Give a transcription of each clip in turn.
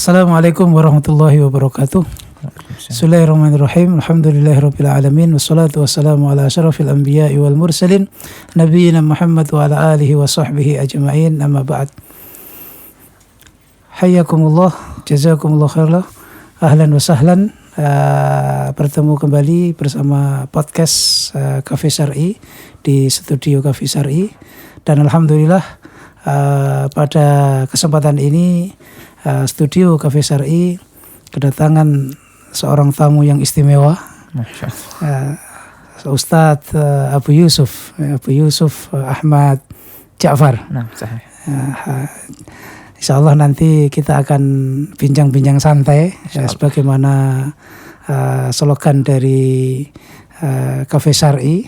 Assalamualaikum warahmatullahi wabarakatuh. Bismillahirrahmanirrahim. Alhamdulillahirabbil alamin wassalatu wassalamu ala asyrafil anbiya'i wal mursalin nabiyina Muhammad wa ala alihi wa sahbihi ajma'in. Amma ba'd. Hayyakumullah, jazakumullah khairan. Ahlan wa sahlan. Bertemu kembali bersama podcast Cafe Syar'i di studio Cafe Syar'i, dan alhamdulillah pada kesempatan ini studio Cafe Syar'i kedatangan seorang tamu yang istimewa, Ustadz Abu Yusuf Ahmad Ja'far. Insyaallah nanti kita akan bincang-bincang santai sebagaimana slogan dari Cafe Syar'i,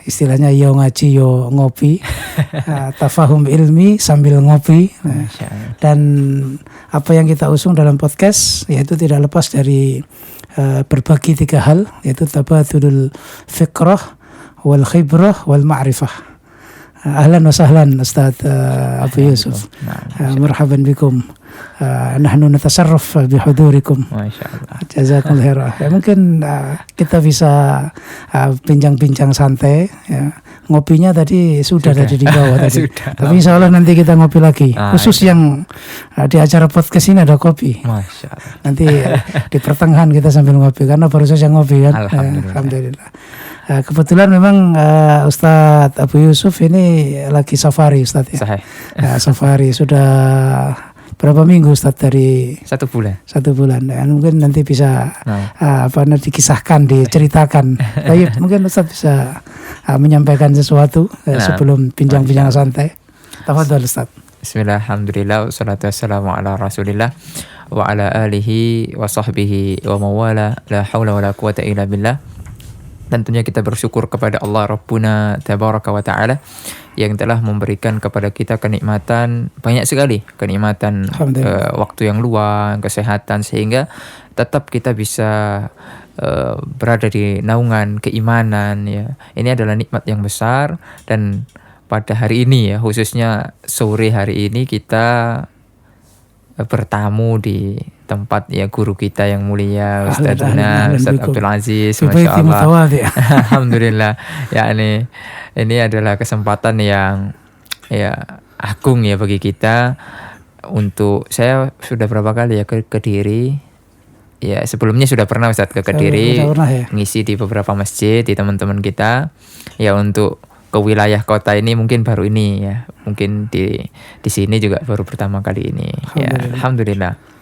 istilahnya yo ngaji yo ngopi, tafahum ilmi sambil ngopi. Dan apa yang kita usung dalam podcast yaitu tidak lepas dari berbagi 3 hal, yaitu tabadulul fikrah wal khibrah wal ma'rifah. Ahlan wa sahlan Ustaz Abu Yusuf. Marhaban bikum. Nahnu natasarraf bihudurikum. Masyaallah. Jazakumullah khairan. Ya, mungkin kita bisa bincang-bincang santai ya. Ngopinya tadi sudah tadi di bawah tadi. Tapi insyaallah nanti kita ngopi lagi. Khusus yang di acara podcast ini ada kopi. Masyaallah. Nanti di pertengahan kita sambil ngopi karena baru saja ngopi kan. Alhamdulillah. Kebetulan memang Ustadz Abu Yusuf ini lagi safari Ustadz ya. Safari sudah berapa minggu Ustadz? Dari 1 bulan. 1 bulan. Dan mungkin nanti bisa dikisahkan, diceritakan. Baik, mungkin Ustadz bisa menyampaikan sesuatu sebelum bincang-bincang santai. Tafadhol Ustadz. Bismillah, alhamdulillah, wassalatu wassalamu ala rasulillah wa ala alihi wa sahbihi wa mawala, la hawla wa la quwata illa billah. Tentunya kita bersyukur kepada Allah Rabbuna Tabaraka wa Ta'ala yang telah memberikan kepada kita kenikmatan, banyak sekali kenikmatan, waktu yang luang, kesehatan, sehingga tetap kita bisa berada di naungan keimanan ya. Ini adalah nikmat yang besar, dan pada hari ini ya, khususnya sore hari ini kita bertamu di tempat ya guru kita yang mulia Ustadz Abdul Aziz, Masya Allah. Alhamdulillah ya, ini adalah kesempatan yang ya agung ya bagi kita. Untuk saya sudah berapa kali ya ke Kediri ya, sebelumnya sudah pernah Ustadz ke Kediri ngisi di beberapa masjid di teman-teman kita ya. Untuk ke wilayah kota ini mungkin baru ini ya, mungkin di sini juga baru pertama kali ini. Alhamdulillah.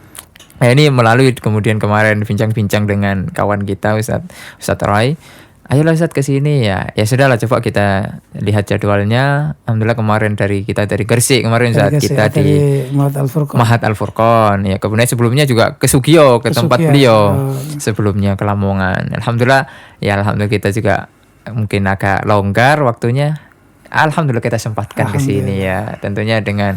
Nah, ini melalui kemudian kemarin bincang-bincang dengan kawan kita Ustadz Roy. Ayolah Ustadz ke sini ya. Ya sudahlah, coba kita lihat jadwalnya. Alhamdulillah kemarin dari Gresik kemarin Ustadz, kita di Mahat Al-Furqon. Ya, kemudian sebelumnya juga ke Sugio, ke tempat beliau. Sebelumnya ke Lamongan. Alhamdulillah kita juga mungkin agak longgar waktunya. Alhamdulillah kita sempatkan ke sini ya. Tentunya dengan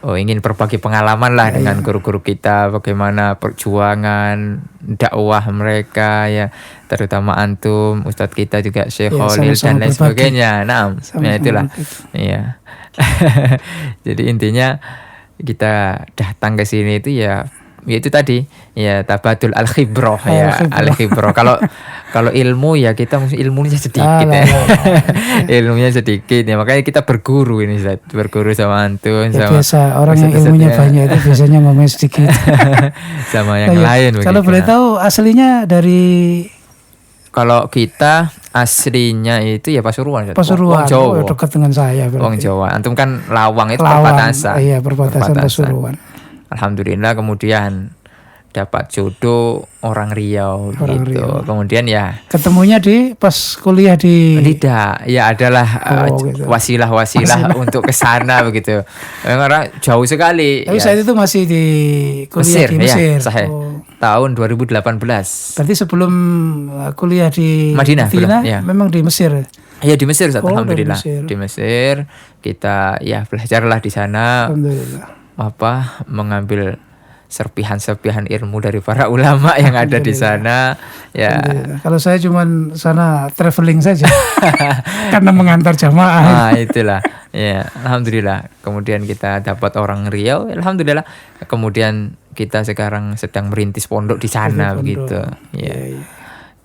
ingin berbagi pengalaman lah dengan guru-guru kita, bagaimana perjuangan dakwah mereka ya, terutama antum, ustadz kita juga Syekh Khalil dan lain sebagainya. Nah, itulah. Iya. Jadi intinya kita datang ke sini itu ya itu tadi ya, tabadul al-khibrah ya, al-khibrah. Kalau ilmu ya kita ilmunya sedikit ya. Ilmunya sedikit ya, makanya kita berguru ini Ustaz, berguru sama antum ya, sama biasa orang yang ilmunya banyak itu biasanya ngomong sedikit sama yang lain. Kalau boleh tahu aslinya dari, kalau kita aslinya itu ya Pasuruan. Pasuruan, Jawa. Dekat dengan saya berarti. Wong Jawa. Antum kan Lawang itu perbatasan. Iya, perbatasan Pasuruan. Alhamdulillah kemudian dapat jodoh orang Riau gitu. Kemudian ya ketemunya pas kuliah di tidak ya, adalah gitu. wasilah untuk ke sana begitu. Karena jauh sekali. Tapi saat itu masih di kuliah di Mesir. Ya, tahun 2018. Berarti sebelum kuliah di Madinah ya. Memang di Mesir. Ya di Mesir alhamdulillah. Di Mesir kita ya belajarlah di sana. Alhamdulillah. Mengambil serpihan-serpihan ilmu dari para ulama yang ada di sana ya. Kalau saya cuma sana traveling saja karena mengantar jamaah. Itulah ya, alhamdulillah. Kemudian kita dapat orang Riau, alhamdulillah. Kemudian kita sekarang sedang merintis pondok di sana Pondok. begitu. Iya, Ya, iya.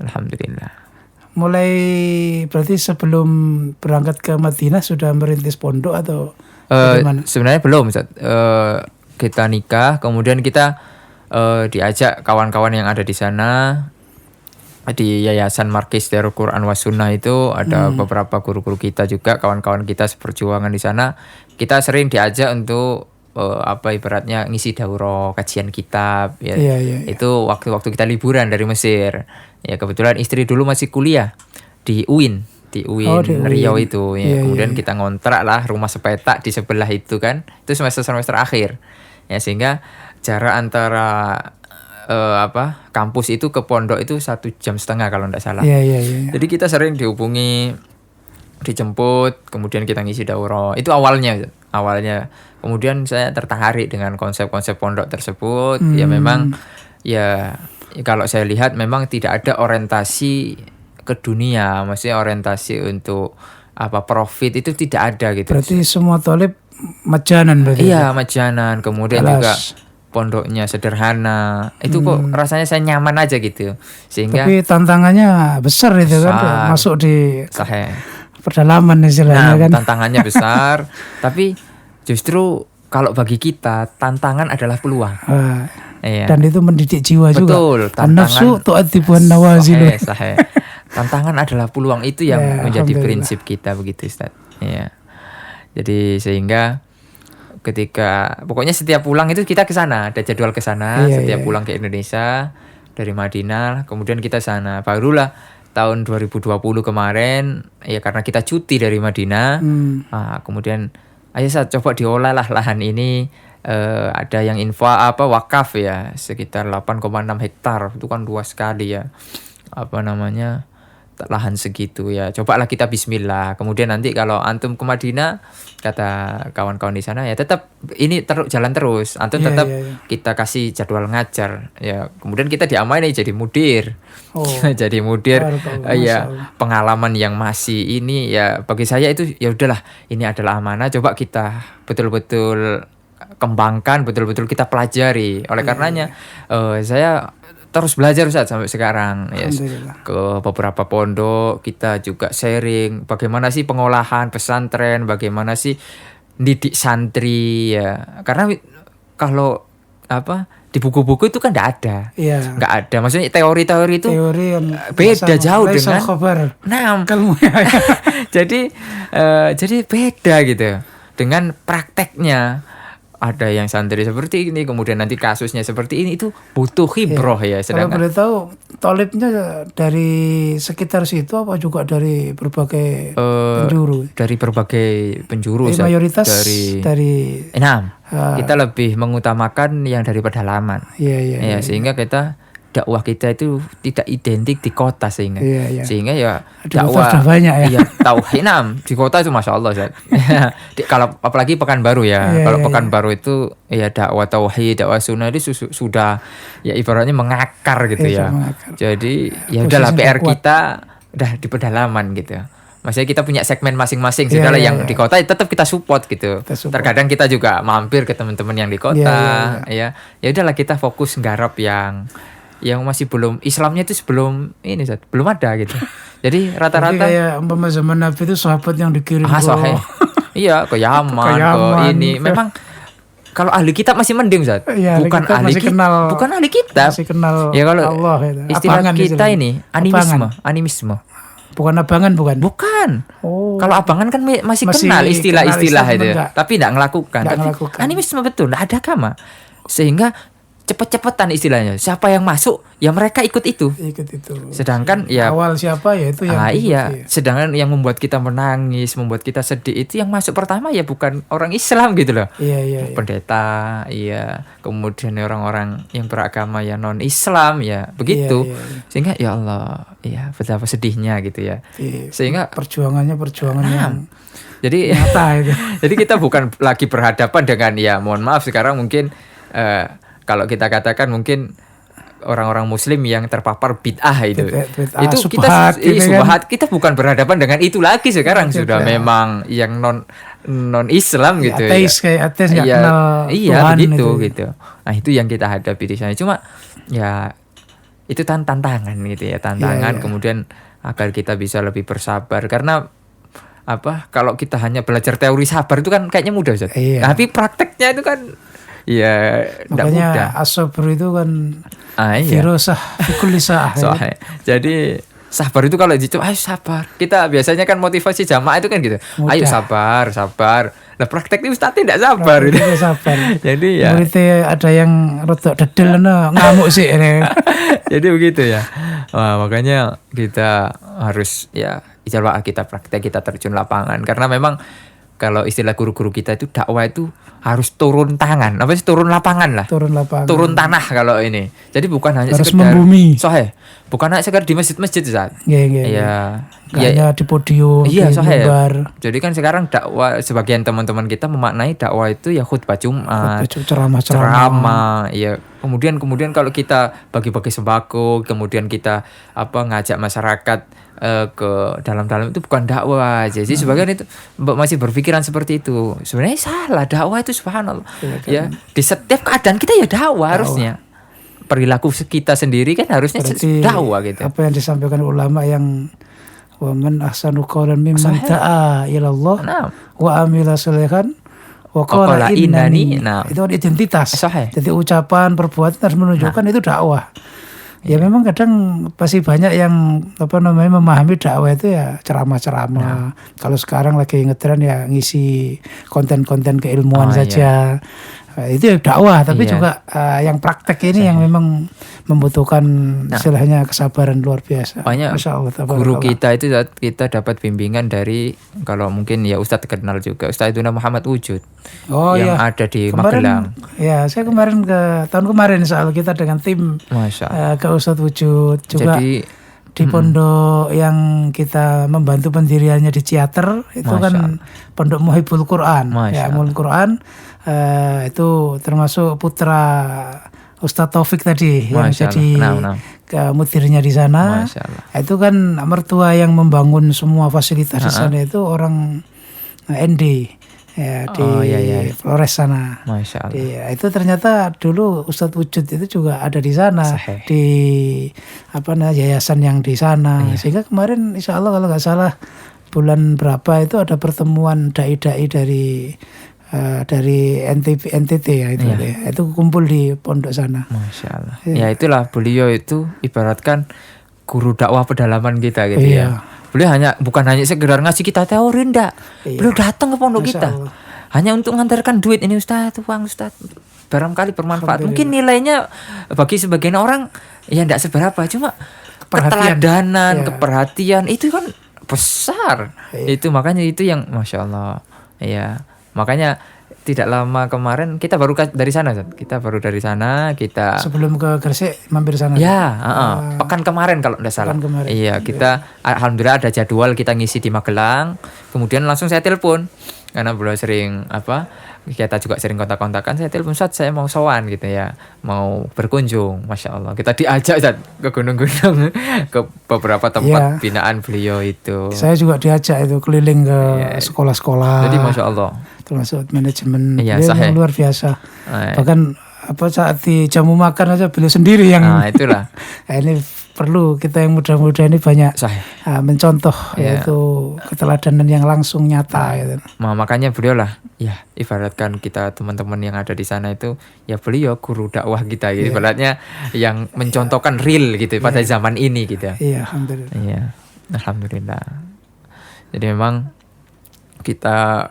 alhamdulillah. Mulai berarti sebelum berangkat ke Madinah sudah merintis pondok atau bagaimana? Sebenarnya belum, Ustaz. Kita nikah, kemudian kita diajak kawan-kawan yang ada di sana di Yayasan Markis Darul Quran was Sunnah itu ada beberapa guru-guru kita juga, kawan-kawan kita seperjuangan di sana. Kita sering diajak untuk ibaratnya ngisi daurah kajian kitab ya. Iya, iya, iya. Itu waktu-waktu kita liburan dari Mesir. Ya kebetulan istri dulu masih kuliah di UIN, di Oh, di Riau UIN. itu Iya, ya. Kemudian iya. kita ngontrak lah rumah sepetak di sebelah itu kan. Itu semester akhir. Ya sehingga jarak antara kampus itu ke pondok itu 1,5 jam kalau tidak salah. Iya, iya, iya. Jadi kita sering dihubungi, dijemput, kemudian kita ngisi daurah. Itu awalnya. Kemudian saya tertarik dengan konsep-konsep pondok tersebut. Ya memang ya kalau saya lihat memang tidak ada orientasi ke dunia, maksudnya orientasi untuk profit itu tidak ada gitu. Berarti semua tolib majanan berarti. Iya, majanan. Kemudian juga pondoknya sederhana. Itu kok rasanya saya nyaman aja gitu. Sehingga Tapi tantangannya besar itu kan, masuk di sahih. pedalaman istilahnya kan. Tantangannya besar, tapi justru kalau bagi kita tantangan adalah peluang. Iya. Dan itu mendidik jiwa juga. Betul, An-nafsu tu'adzibun nawazil. Sahih. Tantangan adalah peluang, itu yang Ya, menjadi alhamdulillah. prinsip kita begitu, Ustaz. Iya. Jadi sehingga ketika pokoknya setiap pulang itu kita ke sana, ada jadwal ke sana, Iya, setiap iya. pulang ke Indonesia dari Madinah, kemudian kita sana. Barulah tahun 2020 kemarin ya karena kita cuti dari Madinah, kemudian ayo saya coba diolah lah lahan ini, ada yang wakaf ya sekitar 8,6 hektar, itu kan luas sekali ya. Lahan segitu ya. Cobalah kita bismillah. Kemudian nanti kalau antum ke Madinah, kata kawan-kawan di sana ya tetap ini jalan terus. Antum Iya, tetap iya, iya. kita kasih jadwal ngajar ya. Kemudian kita diamani jadi mudir. Oh. Jadi mudir Barakallah, ya, Masya Allah. pengalaman yang masih ini ya bagi saya itu ya udahlah, ini adalah amanah, coba kita betul-betul kembangkan, betul-betul kita pelajari. Oleh karenanya saya terus belajar Ustaz sampai sekarang ya. Alhamdulillah. Ke beberapa pondok kita juga sharing bagaimana sih pengolahan pesantren, bagaimana sih didik santri ya. Karena kalau di buku-buku itu kan tidak ada. Iya. Nggak ada. Maksudnya teori-teori itu Teori yang beda jauh dengan khabar. Kalmu. Jadi beda gitu dengan prakteknya. Ada yang santri seperti ini, kemudian nanti kasusnya seperti ini, itu butuh khibroh ya. Kalau Sedangkan boleh tahu, tolibnya dari sekitar situ apa juga dari berbagai penjuru? dari berbagai penjuru, Ustaz. Mayoritas dari kita lebih mengutamakan yang dari pedalaman. Iya. Sehingga dakwah kita itu tidak identik di kota sehingga sehingga ya Di dakwah kota sudah banyak ya. Iya, tauhid di kota itu masya Allah Ustaz. Kalau apalagi Pekanbaru ya. Kalau Pekanbaru itu ya dakwah tauhid, dakwah sunnah itu sudah ya ibaratnya mengakar gitu ya. Jadi ya udahlah PR kita udah di pedalaman gitu. Maksudnya kita punya segmen masing-masing, segala yang di kota tetap kita support gitu. Terkadang kita juga mampir ke teman-teman yang di kota, ya udahlah kita fokus nggarap yang masih belum, Islamnya itu sebelum ini Ustaz, belum ada gitu. Jadi rata-rata kayak umpama zaman Nabi itu sahabat yang dikirim iya ke Yaman, ke ini. Memang kalau ahli kitab masih mending Ustaz. Bukan ahli kitab. Masih kenal ya kalau Allah itu. Istilah kita ini animisme. Bukan abangan bukan? Bukan. Oh. Kalau abangan kan masih kenal istilah-istilah itu, tapi tidak melakukan. Animisme betul, tidak ada agama. Sehingga cepet-cepetan istilahnya. Siapa yang masuk, ya mereka ikut itu. Sedangkan ya awal siapa ya itu yang sedangkan yang membuat kita menangis, membuat kita sedih itu yang masuk pertama ya bukan orang Islam gitu loh. Iya. Pendeta, kemudian orang-orang yang beragama ya non Islam ya begitu. Sehingga ya Allah, ya betapa sedihnya gitu ya. Sehingga perjuangannya jadi nyata itu. Jadi kita bukan lagi berhadapan dengan ya mohon maaf sekarang mungkin kalau kita katakan mungkin orang-orang muslim yang terpapar bid'ah itu. Bid'ah, Itu kita subhat gitu kan. subhat, kita bukan berhadapan dengan itu lagi sekarang, sudah memang yang non Islam gitu ya. Ateis, kayak ateis nggak Iya, kenal iya Tuhan begitu itu. gitu. Nah, itu yang kita hadapi di sana. Cuma ya itu tantangan gitu ya, tantangan Iya. kemudian agar kita bisa lebih bersabar, karena kalau kita hanya belajar teori sabar itu kan kayaknya mudah, Ustaz. Iya. Tapi prakteknya itu kan ya tidak mudah. Makanya as-sabr itu kan Iya. firasah fi kulli sa'ah. Soalnya, jadi sabar itu kalau dicoba, ayo sabar. Kita biasanya kan motivasi jamaah itu kan gitu. Mudah. Ayo sabar, sabar. Nah, prakteknya Ustaz tidak sabar gitu. Itu sabar. Jadi ya. Muridnya ada yang rodok dedel ngamuk sih ini. Jadi begitu ya. Wah, makanya kita harus ya coba kita praktek, kita terjun lapangan, karena memang kalau istilah guru-guru kita itu dakwah itu harus turun tangan, apa sih, turun lapangan lah. Turun lapangan. Turun tanah kalau ini. Jadi bukan hanya Harus sekedar membumi. bukan hanya sekedar di masjid-masjid, Ustaz. Iya. Iya. Nggak hanya di podium, Iya, di mimbar. Jadi kan sekarang dakwah, sebagian teman-teman kita memaknai dakwah itu ya khutbah Jumat, ceramah, ya. Kemudian kalau kita bagi-bagi sembako, kemudian kita ngajak masyarakat ke dalam-dalam, itu bukan dakwah. Jadi sebagian itu masih berpikiran seperti itu. Sebenarnya salah, dakwah itu subhanallah. Ya, di setiap keadaan kita ya dakwah harusnya. Perilaku kita sendiri kan harusnya Berarti dakwah gitu. apa yang disampaikan ulama yang wa man ahsanu qawlan mimman da'a ila Allah Nah, wa amila sholihan wa qala innani. Itu kan identitas. Sahih. Jadi ucapan, perbuatan harus menunjukkan itu dakwah. Ya memang kadang pasti banyak yang memahami dakwah itu ya ceramah-ceramah. Kalau sekarang lagi ngetren ya ngisi konten-konten keilmuan saja. Itu ya dakwah, tapi juga yang praktek ini yang memang membutuhkan istilahnya kesabaran luar biasa. Banyak guru kita itu kita dapat bimbingan dari, kalau mungkin ya Ustadz kenal juga, Ustadz Iduna Muhammad Wujud yang ada di Magelang. Ya, saya tahun kemarin soal kita dengan tim ke Ustadz Wujud juga. Jadi, di pondok yang kita membantu pendiriannya di Ciater itu kan pondok Muhibbul Quran. Ya, Muhibbul Quran itu termasuk putra Ustadz Taufik tadi yang jadi mudirnya di sana. Itu kan mertua yang membangun semua fasilitas di sana itu orang ND ya, di Flores sana. Masya Allah. Itu ternyata dulu Ustadz Wujud itu juga ada di sana. Di yayasan yang di sana. Sehingga kemarin insya Allah kalau nggak salah bulan berapa itu ada pertemuan dai-dai dari NTT ya itu. Itu kumpul di pondok sana. Masya Allah. Ya itulah, beliau itu ibaratkan guru dakwah pedalaman kita gitu ya. Beliau bukan hanya sekedar ngasih kita teori, enggak. Beliau datang ke pondok kita. Hanya untuk mengantarkan duit, ini Ustaz, uang Ustaz. Barangkali bermanfaat. Mungkin nilainya bagi sebagian orang ya enggak seberapa, cuma keteladanan, keperhatian itu kan besar. Itu makanya itu yang Masya Allah. Ya. Makanya tidak lama kemarin kita baru dari sana, kita sebelum ke Gresik mampir sana. Ya, pekan kemarin kalau tidak salah. Iya, kita alhamdulillah ada jadwal kita ngisi di Magelang. Kemudian langsung saya telepon karena beliau sering kita juga sering kontak-kontakan. Saya telepon, Ustaz, saya mau sowan gitu ya, mau berkunjung. Masya Allah, kita diajak Ustaz ke gunung-gunung, ke beberapa tempat binaan beliau itu. Saya juga diajak itu keliling ke sekolah-sekolah. Jadi Masya Allah, termasuk manajemen yang luar biasa. Bahkan saat di jamu makan aja beliau sendiri yang itulah. Ini perlu kita yang muda-muda ini banyak mencontoh yaitu keteladanan yang langsung nyata gitu. Makanya beliau lah ya, ibaratkan kita teman-teman yang ada di sana itu ya beliau guru dakwah kita gitu. Ibaratnya yang mencontohkan real gitu pada zaman ini gitu. Iya, alhamdulillah. Iya, alhamdulillah. Jadi memang kita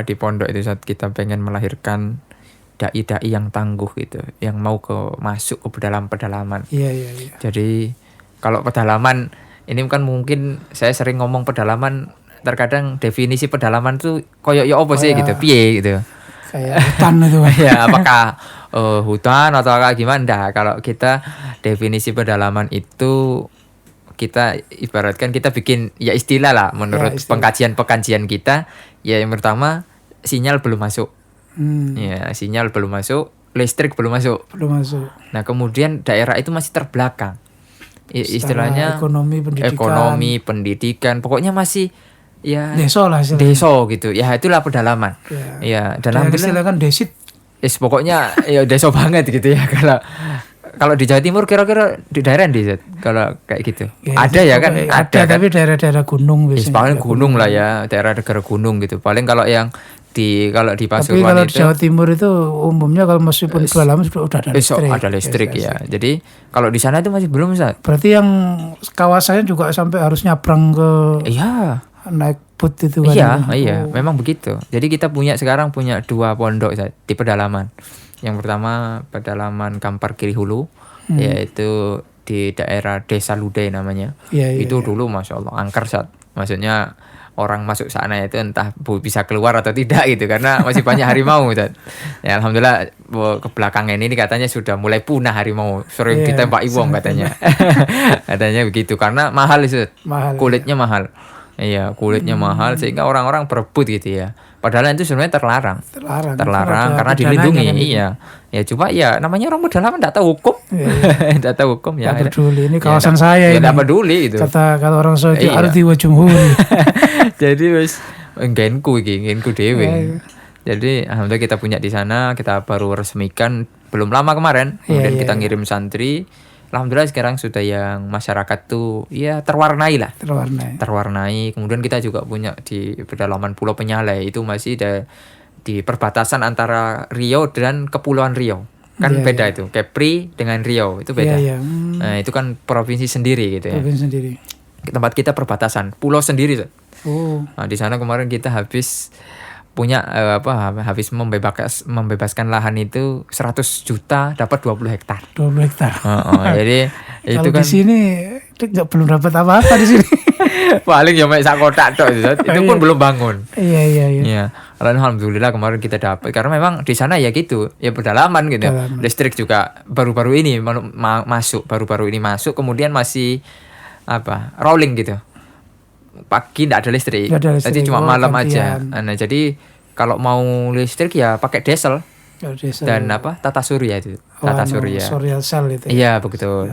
di pondok itu saat kita pengen melahirkan dai-dai yang tangguh gitu, yang mau masuk ke pedalaman. Iya. Jadi kalau pedalaman ini kan mungkin saya sering ngomong pedalaman, terkadang definisi pedalaman tuh koyo ya apa sih gitu, piye gitu. Kayak hutan itu. Ya, apakah hutan atau gimana? Nah, kalau kita definisi pedalaman itu kita ibaratkan kita bikin ya istilah lah menurut pengkajian kita. Ya, yang pertama sinyal belum masuk. Ya, sinyal belum masuk. listrik belum masuk. Belum masuk. Nah kemudian daerah itu masih terbelakang. Istilahnya ekonomi, pendidikan, pokoknya masih ya desa lah istilahnya. Desa gitu. Ya itulah pedalaman. Ya, dan alhamdulillah kan desit. Pokoknya ya desa banget gitu ya. Kalau di Jawa Timur kira-kira di daerah di kalau kayak gitu. Ya, ada ya kan? Ada kan? Tapi daerah-daerah gunung biasanya. Paling gunung lah ya, daerah negara gunung gitu. Paling kalau yang kalau di Pasuruan tapi kalau itu, di Jawa Timur itu umumnya kalau meskipun pedalaman sudah ada listrik. Ada listrik ya. Jadi kalau di sana itu masih belum, Ustaz. Berarti yang kawasannya juga sampai harus nyabrang ke naik boat itu kan. Iya, memang begitu. Jadi kita sekarang punya 2 pondok di pedalaman. Yang pertama pedalaman Kampar Kiri Hulu, yaitu di daerah Desa Ludai namanya. Itu dulu Masya Allah angker, maksudnya orang masuk sana itu entah bisa keluar atau tidak gitu, karena masih banyak harimau. Ya alhamdulillah ke belakangnya ini katanya sudah mulai punah harimau, sering ditembak iwong katanya. Katanya begitu, karena mahal itu, kulitnya mahal. Iya, kulitnya mahal sehingga orang-orang berebut gitu ya. Padahal itu sebenarnya terlarang karena dilindungi. Iya. Ya cuma ya namanya orang pedalaman enggak tahu hukum. Enggak tahu hukum ya. Enggak peduli, ini kawasan saya ini. Enggak peduli itu. Kata orang Saudi arti wa jumhur. Jadi wis nggenku dhewe. Jadi alhamdulillah kita punya di sana, kita baru resmikan belum lama kemarin. Kemudian kita ngirim santri. Alhamdulillah sekarang sudah yang masyarakat tuh ya terwarnai lah. Terwarnai. Kemudian kita juga punya di pedalaman Pulau Penyalai, itu masih di perbatasan antara Riau dan Kepulauan Riau. Kan beda itu. Kepri dengan Riau itu beda. Nah, itu kan provinsi sendiri gitu ya. Provinsi sendiri. Tempat kita perbatasan, pulau sendiri. Nah, di sana kemarin kita habis membebaskan lahan itu 100 juta dapat 20 hektar. 20 hektar. Jadi itu kalau kan di sini belum dapat apa-apa di sini. Paling ya sak kotak tok itu pun belum bangun. Iya. Alhamdulillah kemarin kita dapat, karena memang di sana ya gitu, ya pedalaman gitu. Listrik juga baru-baru ini masuk, kemudian masih rolling gitu. Pagi enggak ada listrik. Jadi cuma malam aja. Nah, jadi kalau mau listrik ya pakai diesel. Dan tata surya itu. Surya cell itu. Iya, betul.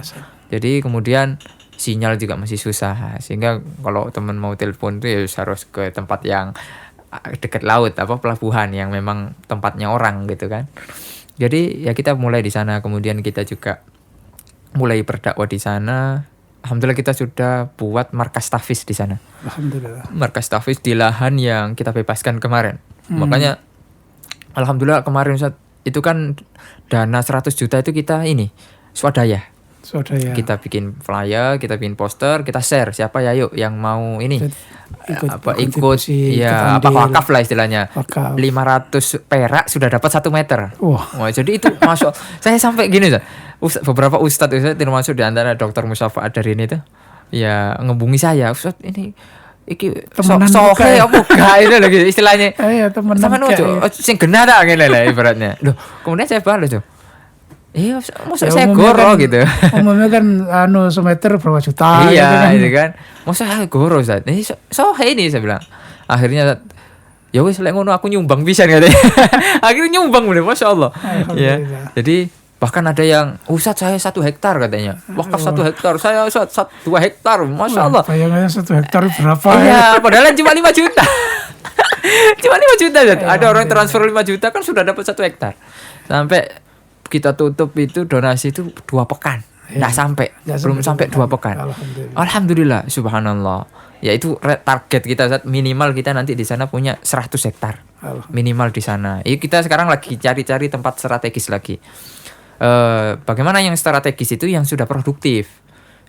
Jadi kemudian sinyal juga masih susah, sehingga kalau teman mau telepon tuh ya harus ke tempat yang dekat laut, pelabuhan yang memang tempatnya orang gitu kan. Jadi ya kita mulai di sana, kemudian kita juga mulai berdakwah di sana. Alhamdulillah kita sudah buat markas tahfiz di sana. Alhamdulillah. Markas tahfiz di lahan yang kita bebaskan kemarin. Makanya alhamdulillah kemarin Ustaz, itu kan dana 100 juta itu kita swadaya. Kita bikin flyer, kita bikin poster, kita share, siapa ya yuk yang mau ikut ya wakaf lah istilahnya. 500 perak sudah dapat 1 meter. Wah, jadi itu masuk. Saya sampai gini beberapa ustadz termasuk di antara Dr. Musafa Adarini itu ya ngebungi saya, Ustaz ini sohe apa gak itu lagi istilahnya. Temenan sama sing genah tak ngene lah ibaratnya. Loh, kemudian saya balas iya, maksud saya goro kan, gitu. Umumnya kan semeter berapa juta. Iya, itu kan. Maksud saya goro, Ustaz. Ini ini saya bilang. Akhirnya ya wis lek ngono aku nyumbang pisan katanya. Akhirnya nyumbang bener, Masya Allah. Ya. Jadi bahkan ada yang Ustaz saya 1 hektar katanya. Wakaf 1 hektar. Saya Ustaz 2 hektar. Masya Allah. Bayangannya 1 hektar berapa? Iya, padahal cuma 5 juta. Cuma 5 juta. Ada orang transfer 5 juta kan sudah dapat 1 hektar. Sampai kita tutup itu donasi itu 2 pekan. Belum sampai 2 pekan. Alhamdulillah, subhanallah. Ya itu target kita minimal kita nanti di sana punya 100 hektar. Minimal di sana. Kita sekarang lagi cari-cari tempat strategis lagi. Bagaimana yang strategis itu yang sudah produktif.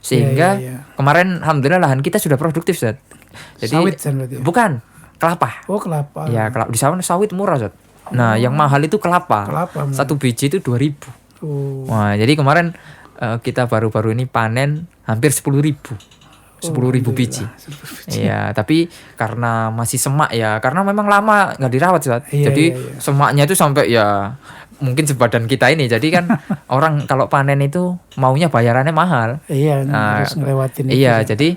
Sehingga kemarin alhamdulillah lahan kita sudah produktif, Ustaz. Jadi sawit berarti. Bukan, kelapa. Oh, kelapa. Ya, di sana sawit murah, Ustaz. Nah, yang mahal itu kelapa. 1 biji itu 2.000. Wah, jadi kemarin kita baru-baru ini panen hampir 10.000 biji. Iya, tapi karena masih semak ya, karena memang lama nggak dirawat, Ustaz. Jadi semaknya itu sampai ya mungkin sebadan kita ini. Jadi kan orang kalau panen itu maunya bayarannya mahal. Iya, harus ngelewatin itu. Iya, jadi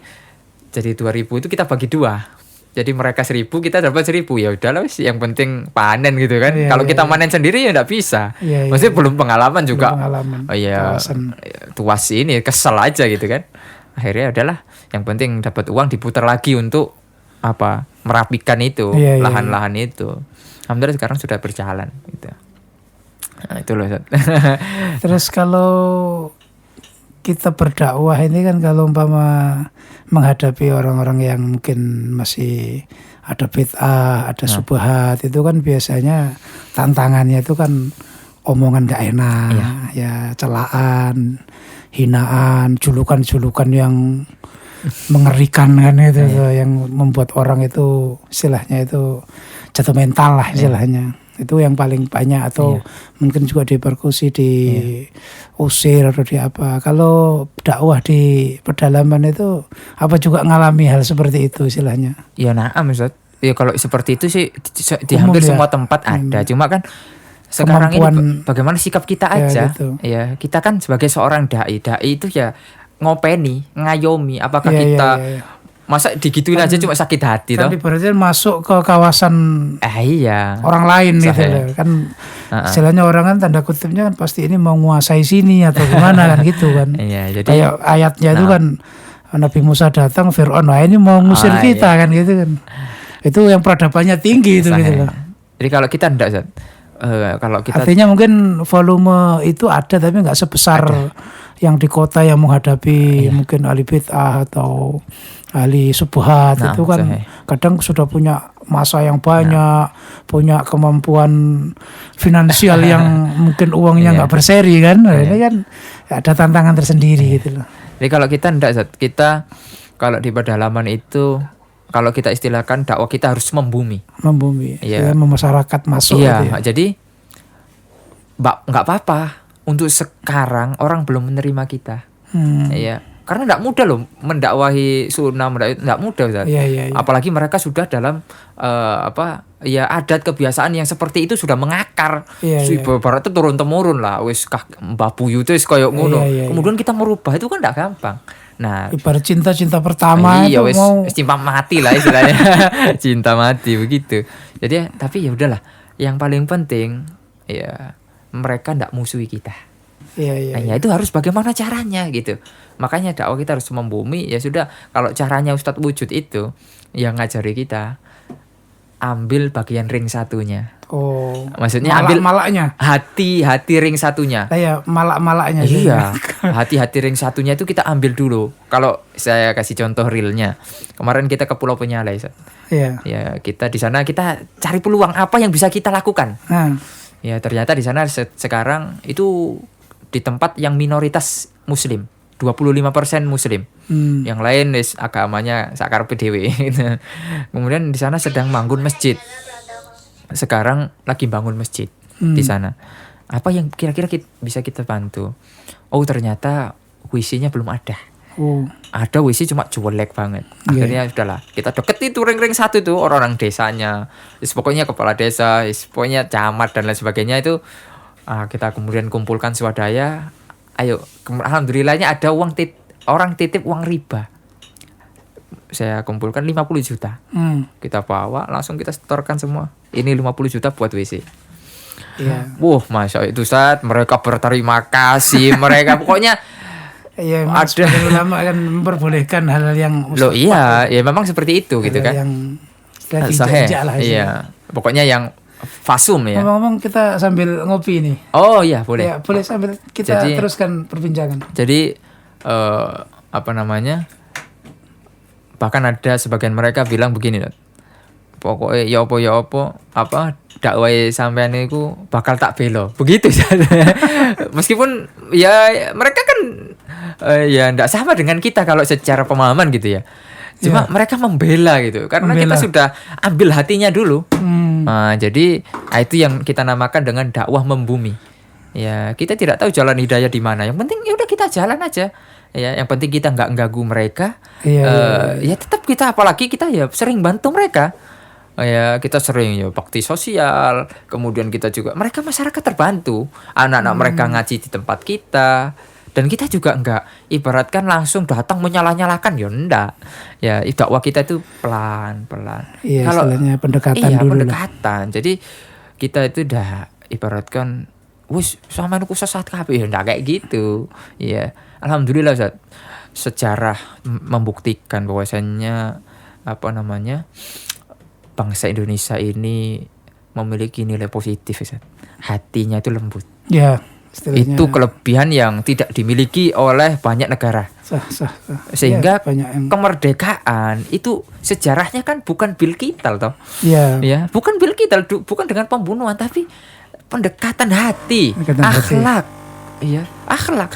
2.000 itu kita bagi 2. Jadi mereka 1.000, kita dapat 1.000. Ya udahlah wis, yang penting panen gitu kan. Iya, Kalau iya, kita iya. panen sendiri ya enggak bisa. Iya, iya, Maksudnya iya. belum pengalaman juga. Pengalaman. Oh iya, Kawasan. tuas ini kesel aja gitu kan. Akhirnya adalah yang penting dapat uang diputar lagi untuk apa? Merapikan itu, Iya, iya, lahan-lahan itu. Alhamdulillah sekarang sudah berjalan gitu. Nah, itu loh. Ustaz. Terus kalau kita berdakwah ini kan kalau umpama menghadapi orang-orang yang mungkin masih ada bid'ah, ada subhat, itu kan biasanya tantangannya itu kan omongan gak enak, ya celaan, hinaan, julukan-julukan yang mengerikan kan itu tuh, yang membuat orang itu istilahnya itu jatuh mental lah istilahnya. Itu yang paling banyak, atau mungkin juga dipersekusi, diusir atau di apa. Kalau dakwah di pedalaman itu apa juga ngalami hal seperti itu istilahnya? Ya naam Ustaz. Ya kalau seperti itu sih di hampir ya? semua tempat ada. Cuma kan sekarang Kemampuan, ini bagaimana sikap kita ya, aja. gitu. Ya, kita kan sebagai seorang dai itu ya ngopeni, ngayomi. Apakah Iya, kita iya, iya. masa digituin aja cuma sakit hati Kan toh? ibaratnya masuk ke kawasan Iya. orang lain gitu Sahih. loh. Kan istilahnya orang kan tanda kutipnya kan pasti ini mau menguasai sini atau gimana kan gitu kan. Iya, jadi Kayak ayatnya itu kan Nabi Musa datang, Fir'aun, wah ini mau ngusir kita kan gitu kan. Itu yang peradabannya tinggi itu Sahih. gitu loh. Jadi kalau kita enggak Ustaz. Kalau kita Artinya mungkin volume itu ada tapi nggak sebesar yang di kota yang menghadapi mungkin ahli bid'ah atau ahli subhat. Nah, itu kan sahih. kadang sudah punya masa yang banyak, punya kemampuan finansial yang mungkin uangnya nggak berseri kan. Nah, ini kan ada tantangan tersendiri gitu loh. Jadi kalau kita enggak Ustaz, kita kalau di pedalaman itu kalau kita istilahkan dakwah kita harus membumi. Membumi, Iya. ya, masyarakat masuk Iya, gitu ya. jadi nggak apa-apa untuk sekarang orang belum menerima kita. Iya, karena nggak mudah loh mendakwahi sunnah, nggak mudah Ustaz. Iya, iya, iya. Apalagi mereka sudah dalam adat kebiasaan yang seperti itu sudah mengakar. Iya, iya. Barat itu turun temurun lah, wis Mbah Buyu itu wis koyo ngono. Iya, iya, iya. Kemudian kita merubah itu kan nggak gampang. Nah, Ibarat cinta pertama iya itu wes mau cinta mati lah istilahnya. Cinta mati begitu. Jadi tapi ya udahlah, yang paling penting ya mereka ndak musuhi kita. iya, iya, Nah, ya itu harus bagaimana caranya gitu. Makanya dakwah kita harus membumi. Ya sudah, kalau caranya Ustadz Wujud itu yang ngajari kita, ambil bagian ring satunya. Oh, Maksudnya ambil malak-malaknya. hati ring satunya. Iya, malak-malaknya. Iya, hati ring satunya itu kita ambil dulu. Kalau saya kasih contoh realnya, kemarin kita ke Pulau Penyalai, Ustaz. Iya. Ya kita di sana kita cari peluang apa yang bisa kita lakukan. Nah, Ya ternyata di sana sekarang itu di tempat yang minoritas Muslim, 25% Muslim. Yang lain agamanya sakarepe dhewe. Kemudian di sana sedang bangun masjid. Sekarang lagi bangun masjid di sana. Apa yang kira-kira bisa kita bantu? Oh ternyata WC-nya belum ada. oh, Ada WC cuma jelek banget. Akhirnya sudahlah, kita deket itu ring-ring satu tuh orang-orang desanya. Pokoknya kepala desa, pokoknya camat dan lain sebagainya itu kita kemudian kumpulkan swadaya. Ayo, alhamdulillahnya ada orang titip uang riba. Saya kumpulkan 50 juta. Kita bawa, langsung kita setorkan semua. Ini 50 juta buat WC. iya. Wah, Masya itu saat mereka berterima kasih. Mereka pokoknya Iya, ada. ulama kan memperbolehkan hal-hal yang Loh iya, ya memang seperti itu gitu kan. yang Sahih. tidak lah. Iya, pokoknya yang fasum ya. Ngomong-ngomong kita sambil ngopi nih. Oh iya, boleh. Ya, boleh sambil kita Jadi- teruskan perbincangan. Jadi apa namanya? Bahkan ada sebagian mereka bilang begini, Dot. Pokoknya ya apa dakwah sampean niku bakal tak belo. Begitu. Meskipun ya mereka kan ya ndak sama dengan kita kalau secara pemahaman gitu ya. Cuma mereka membela gitu karena kita sudah ambil hatinya dulu. Nah, jadi itu yang kita namakan dengan dakwah membumi. Ya, kita tidak tahu jalan hidayah di mana. Yang penting ya udah kita jalan aja. Ya, yang penting kita nggak ganggu mereka. Ya tetap kita, apalagi kita ya sering bantu mereka. Ya kita sering ya bakti sosial. Kemudian kita juga mereka masyarakat terbantu. Anak-anak mereka ngaji di tempat kita. Dan kita juga enggak ibaratkan langsung datang menyalah-nyalahkan, ya enggak. Ya dakwah kita itu pelan-pelan. Iya, Kalau istilahnya pendekatan iya dulu lah. pendekatan. Jadi kita itu udah ibaratkan wis sama aku sesat kabeh, ya enggak kayak gitu. Iya. Alhamdulillah Ustaz. Sejarah membuktikan bahwasannya bangsa Indonesia ini memiliki nilai positif, Ustaz. Hatinya itu lembut. Ya, istilahnya Itu kelebihan yang tidak dimiliki oleh banyak negara. sah. Sehingga Ya, banyak yang kemerdekaan itu sejarahnya kan bukan bil kital toh. ya, Ya, bukan bil kital, bukan dengan pembunuhan, tapi pendekatan hati, Pendekatan hati. akhlak. Iya, akhlak.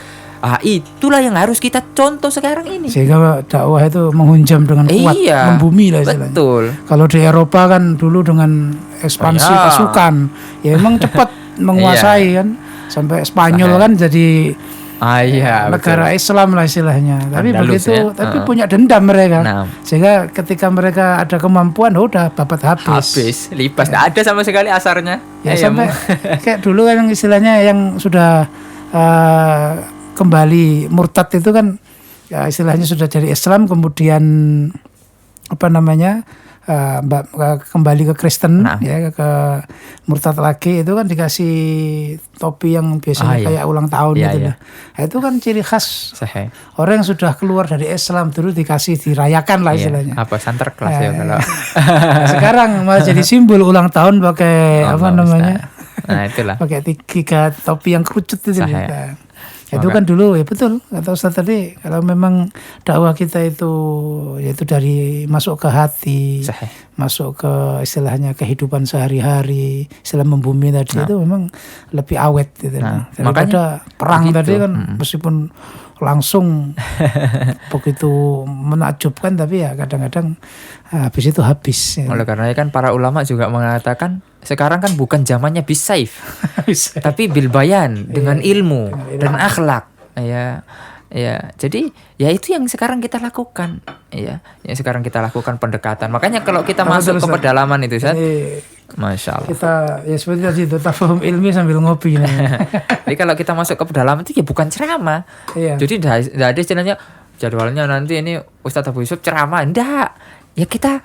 Itulah yang harus kita contoh sekarang ini. sehingga dakwah itu menghunjam dengan kuat, Iya, membumi lah istilahnya. betul. Kalau di Eropa kan dulu dengan ekspansi Iya. pasukan, ya emang cepat menguasai kan, sampai Spanyol kan jadi Iya, negara Islam lah istilahnya. Tapi Andalus, begitu, ya. tapi punya dendam mereka. Nah. Sehingga ketika mereka ada kemampuan, udah babat habis. habis, lipas, tidak ada sama sekali asarnya. Ya sampai kayak dulu kan yang istilahnya yang sudah kembali murtad itu kan, ya istilahnya sudah dari Islam kemudian kembali ke Kristen, Nah. ya ke murtad lagi, itu kan dikasih topi yang biasanya Iya. kayak ulang tahun Iya, gitu iya. lah. Nah, itu kan ciri khas Sahih. orang yang sudah keluar dari Islam dulu dikasih dirayakan lah Iya. istilahnya. Apa santer kelas ya kalau Nah, sekarang malah jadi simbol ulang tahun pakai Nah, itulah. pakai tiga topi yang kerucut itu. Sahih. Nah, itu kan dulu ya betul kata Ustaz tadi, kalau memang dakwah kita itu yaitu dari masuk ke hati, Sahih. masuk ke istilahnya kehidupan sehari-hari, istilah membumi tadi itu memang lebih awet gitu. Nah, Daripada makanya perang begitu. tadi kan meskipun langsung begitu menakjubkan, tapi ya kadang-kadang habis itu habis. Ya. Oleh karena kan para ulama juga mengatakan sekarang kan bukan zamannya bisaif, tapi bil bayan dengan ilmu dan akhlak. Ya, ya. Jadi ya itu yang sekarang kita lakukan. Ya, yang sekarang kita lakukan pendekatan. Makanya kalau kita masuk ke pedalaman itu, Ustaz, Masya Allah. Kita ya seperti tadi itu tafahum ilmi sambil ngopi. Jadi kalau kita masuk ke pedalaman itu ya bukan ceramah. Iya. Jadi tidak ada istilahnya jadwalnya nanti ini Ustadz Abu Yusuf ceramah. Enggak. Ya kita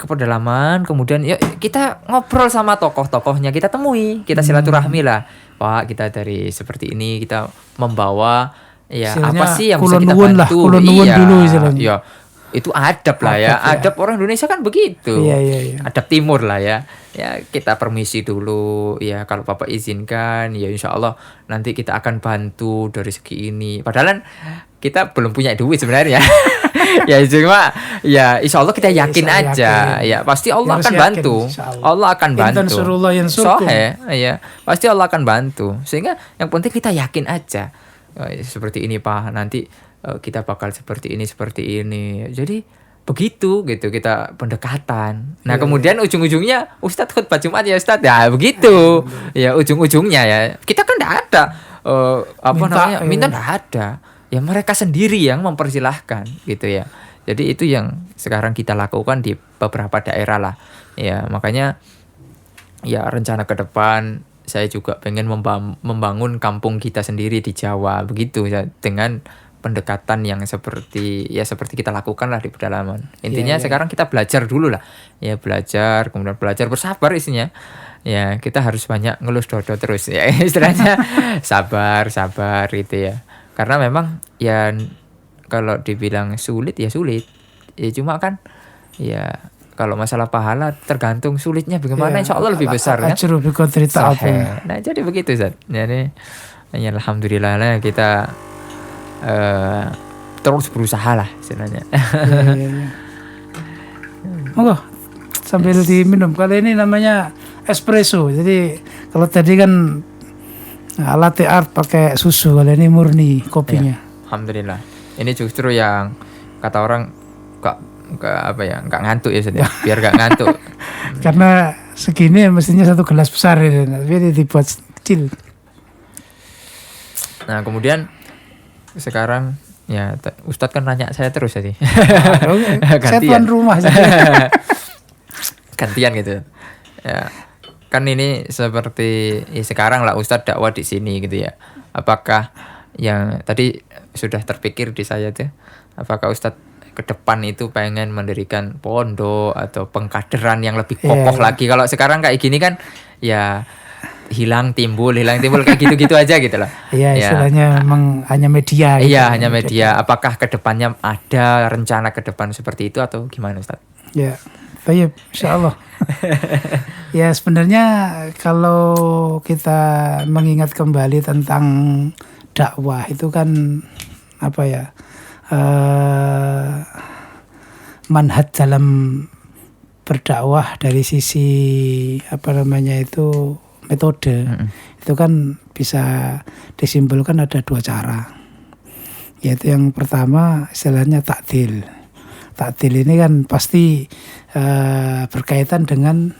ke pedalaman, kemudian ya kita ngobrol sama tokoh-tokohnya, kita temui, kita silaturahmi lah. Pak, kita dari seperti ini, kita membawa ya Istilahnya apa sih yang kulon bisa kita nuwun lah, bantu. kulon nuwun dulu istilahnya. Iya. Itu adab lah ya. Adab, ya. Adab orang Indonesia kan begitu. Iya. Adab timur lah ya. Ya kita permisi dulu. Ya kalau Bapak izinkan, ya insya Allah nanti kita akan bantu dari segi ini. Padahal kan kita belum punya duit sebenarnya. Ya cuma ya insya Allah kita yakin aja. Ya pasti Allah Harus akan yakin, bantu. insya Allah. Allah akan bantu. Intansurullah yansurkum. Ya pasti Allah akan bantu. Sehingga yang penting kita yakin aja. Seperti ini Pak, nanti kita bakal seperti ini. Jadi begitu gitu kita pendekatan. Nah kemudian ujung-ujungnya Ustadz khutbah Jumat ya Ustadz, ya begitu. Ya ujung-ujungnya ya kita kan tidak ada minta tidak ada. Ya mereka sendiri yang mempersilahkan gitu ya. Jadi itu yang sekarang kita lakukan di beberapa daerah lah. Ya makanya ya rencana ke depan saya juga pengen membangun kampung kita sendiri di Jawa begitu ya, dengan pendekatan yang seperti kita lakukan lah di pedalaman. Intinya sekarang kita belajar dulu lah. Ya belajar, kemudian belajar bersabar isinya. Ya kita harus banyak ngelus dodo terus ya istilahnya. sabar gitu ya. Karena memang ya kalau dibilang sulit ya sulit. Ya cuma kan ya kalau masalah pahala tergantung sulitnya bagaimana, insya Allah lebih besar kan. Nah jadi begitu Zat. Jadi ya alhamdulillah lah kita terus berusaha lah sebenarnya. Monggo sambil diminum. Kali ini namanya espresso. Jadi kalau tadi kan latte art pakai susu, kali ini murni kopinya. Alhamdulillah. Ini justru yang kata orang nggak ngantuk ya sudah. Biar nggak ngantuk. Karena segini mestinya satu gelas besar ya, tapi dibuat kecil. Nah kemudian sekarang ya Ustadz kan nanya saya terus tadi. Saya tuan rumah. Gantian gitu. Ya kan ini seperti ya sekarang lah Ustadz dakwah di sini gitu ya. Apakah yang tadi sudah terpikir di saya tuh, apakah Ustadz ke depan itu pengen mendirikan pondok atau pengkaderan yang lebih kokoh lagi? Kalau sekarang kayak gini kan ya hilang timbul kayak gitu-gitu aja gitu loh. Iya, istilahnya memang hanya media gitu. Iya, hanya media. Apakah ke depannya ada rencana ke depan seperti itu atau gimana Ustaz? Ya, baik, insyaallah. Ya, sebenarnya kalau kita mengingat kembali tentang dakwah itu kan apa ya? Manhaj dalam berdakwah dari sisi metode itu kan bisa disimpulkan ada 2 cara, yaitu yang pertama istilahnya takdil. Takdil ini kan pasti berkaitan dengan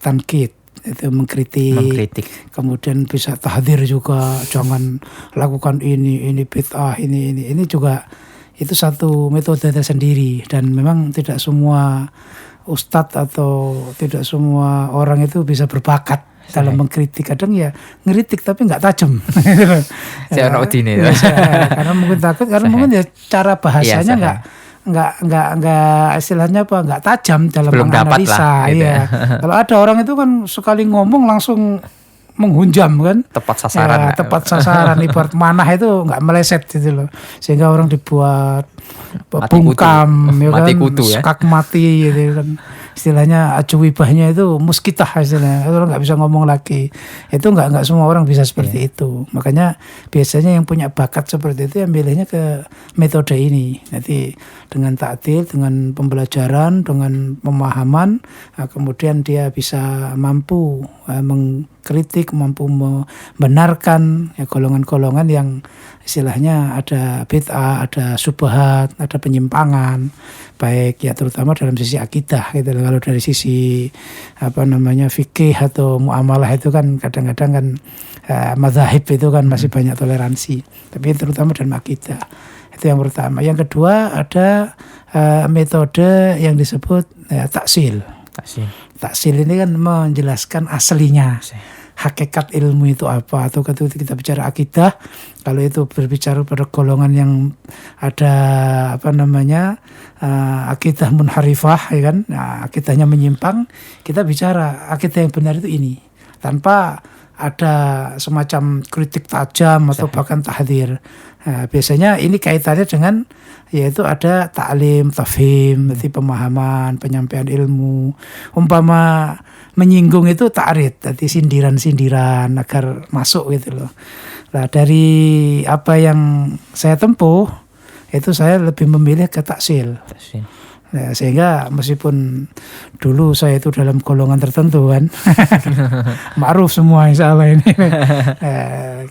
tankid, itu mengkritik. Kemudian bisa tahdzir juga, jangan lakukan ini bid'ah, ini juga itu satu metode tersendiri, dan memang tidak semua ustadz atau tidak semua orang itu bisa berbakat dalam mengkritik. Kadang ya ngeritik tapi nggak tajam. Karena mungkin takut, karena mungkin ya cara bahasanya nggak istilahnya nggak tajam dalam menganalisa. Gitu ya. Kalau ada orang itu kan sekali ngomong langsung menghunjam kan, tepat sasaran. Tepat sasaran, ibarat manah itu nggak meleset gitu loh, sehingga orang dibuat bungkam, skak mati gitu kan. Istilahnya acuwibahnya itu muskitah istilahnya, orang nggak bisa ngomong lagi. Itu nggak semua orang bisa seperti itu. Makanya biasanya yang punya bakat seperti itu yang milihnya ke metode ini. Nanti dengan takdil, dengan pembelajaran, dengan pemahaman, kemudian dia bisa mampu mengkritik, mampu membenarkan golongan-golongan yang istilahnya ada bid'ah, ada syubhat, ada penyimpangan, baik ya terutama dalam sisi akidah gitu. Kalau dari sisi fikih atau muamalah itu kan kadang-kadang kan mazhab itu kan masih banyak toleransi, tapi terutama dalam akidah. Itu yang pertama. Yang kedua ada metode yang disebut taksil. Taksil ini kan menjelaskan aslinya, hakikat ilmu itu apa. Atau ketika kita bicara akidah, kalau itu berbicara pada golongan yang ada akidah munharifah, ya kan, akidahnya menyimpang, kita bicara akidah yang benar itu ini, tanpa ada semacam kritik tajam atau bahkan tahdzir. Biasanya ini kaitannya dengan yaitu ada ta'lim, tafhim, berarti pemahaman, penyampaian ilmu. Umpama menyinggung itu ta'rid, berarti sindiran-sindiran agar masuk gitu loh. Nah, dari apa yang saya tempuh itu saya lebih memilih ke taksil. Nah, sehingga meskipun dulu saya itu dalam golongan tertentu kan, ma'ruf semua insya Allah ini.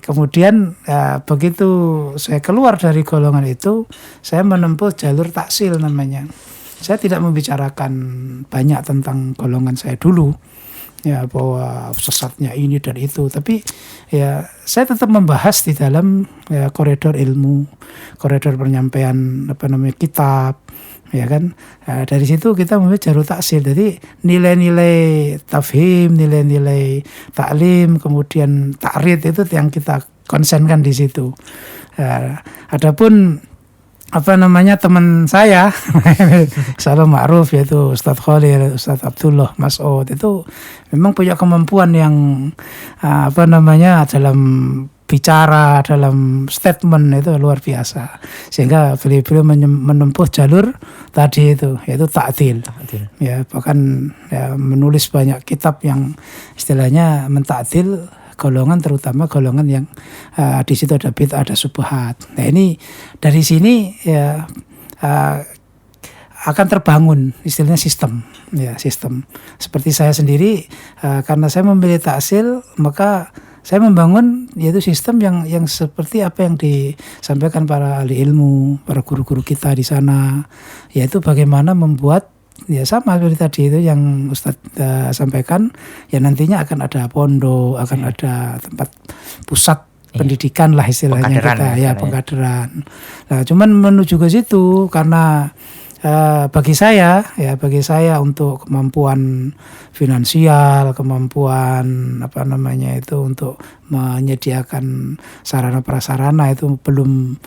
Kemudian begitu saya keluar dari golongan itu, saya menempuh jalur taksil namanya. Saya tidak membicarakan banyak tentang golongan saya dulu, ya bahwa sesatnya ini dan itu, tapi ya saya tetap membahas di dalam koridor ilmu, koridor penyampaian kitab. Ya kan, dari situ kita memilih jalur taksil. Jadi nilai-nilai tafhim, nilai-nilai taklim, kemudian ta'rid itu yang kita konsenkan di situ. Adapun teman saya salam ma'ruf, yaitu Ustadz Khalil, Ustadz Abdullah Mas'ud, itu memang punya kemampuan yang dalam bicara, dalam statement itu luar biasa, sehingga beliau menempuh jalur tadi itu, yaitu ta'dil. Ya, bahkan menulis banyak kitab yang istilahnya mentakdil golongan, terutama golongan yang di situ ada bid'ah, ada syubhat. Nah, ini dari sini ya akan terbangun istilahnya sistem. Seperti saya sendiri, karena saya memilih taksil, maka saya membangun yaitu sistem yang seperti apa yang disampaikan para ahli ilmu, para guru-guru kita di sana, yaitu bagaimana membuat ya sama seperti tadi itu yang Ustadz sampaikan, ya nantinya akan ada pondok, akan ada tempat pusat pendidikan lah istilahnya kita, pengkaderan. Nah, cuman menuju ke situ karena bagi saya untuk kemampuan finansial, kemampuan untuk menyediakan sarana prasarana itu belum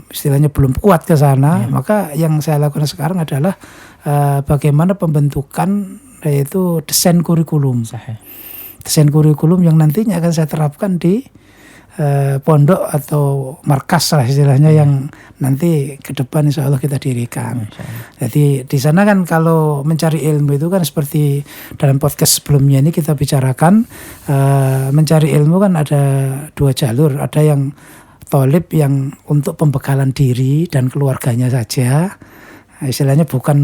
istilahnya belum kuat ke sana. Maka yang saya lakukan sekarang adalah bagaimana pembentukan yaitu desain kurikulum. Desain kurikulum yang nantinya akan saya terapkan di pondok atau markas lah istilahnya yang nanti ke depan insya Allah kita dirikan. Jadi di sana kan kalau mencari ilmu itu kan seperti dalam podcast sebelumnya ini kita bicarakan, mencari ilmu kan ada 2 jalur. Ada yang thalib yang untuk pembekalan diri dan keluarganya saja. Istilahnya bukan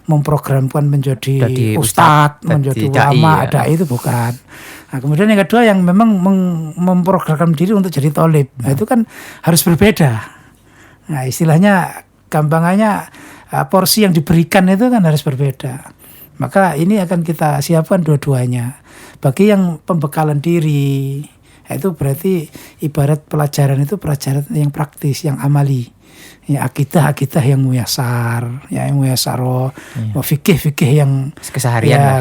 memprogramkan menjadi ustadz, menjadi ulama, dai itu bukan. Nah, kemudian yang kedua yang memang memprogramkan diri untuk jadi thalib. Nah, itu kan harus berbeda. Nah, istilahnya gampangannya porsi yang diberikan itu kan harus berbeda. Maka ini akan kita siapkan dua-duanya. Bagi yang pembekalan diri, itu berarti ibarat pelajaran itu pelajaran yang praktis, yang amali. Ya akidah yang muyasar, yang muyasaro, fikih yang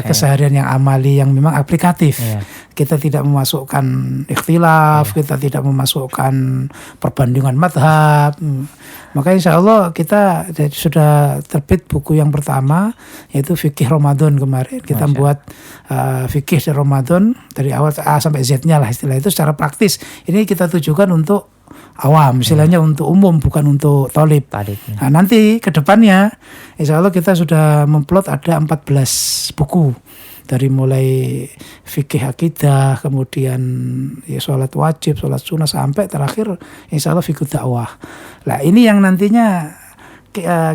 keseharian yang amali, yang memang aplikatif. Kita tidak memasukkan ikhtilaf, kita tidak memasukkan perbandingan madhab. Maka insya Allah kita sudah terbit buku yang pertama, yaitu fikih Ramadan kemarin. Kita buat fikih di Ramadan dari awal A sampai Z-nya lah istilah itu secara praktis. Ini kita tujukan untuk awam, istilahnya untuk umum, bukan untuk thalib. Nah, nanti ke depannya insya Allah kita sudah memplot ada 14 buku. Dari mulai fikih akidah, kemudian sholat wajib, sholat sunnah, sampai terakhir insya Allah fikih dakwah. Nah ini yang nantinya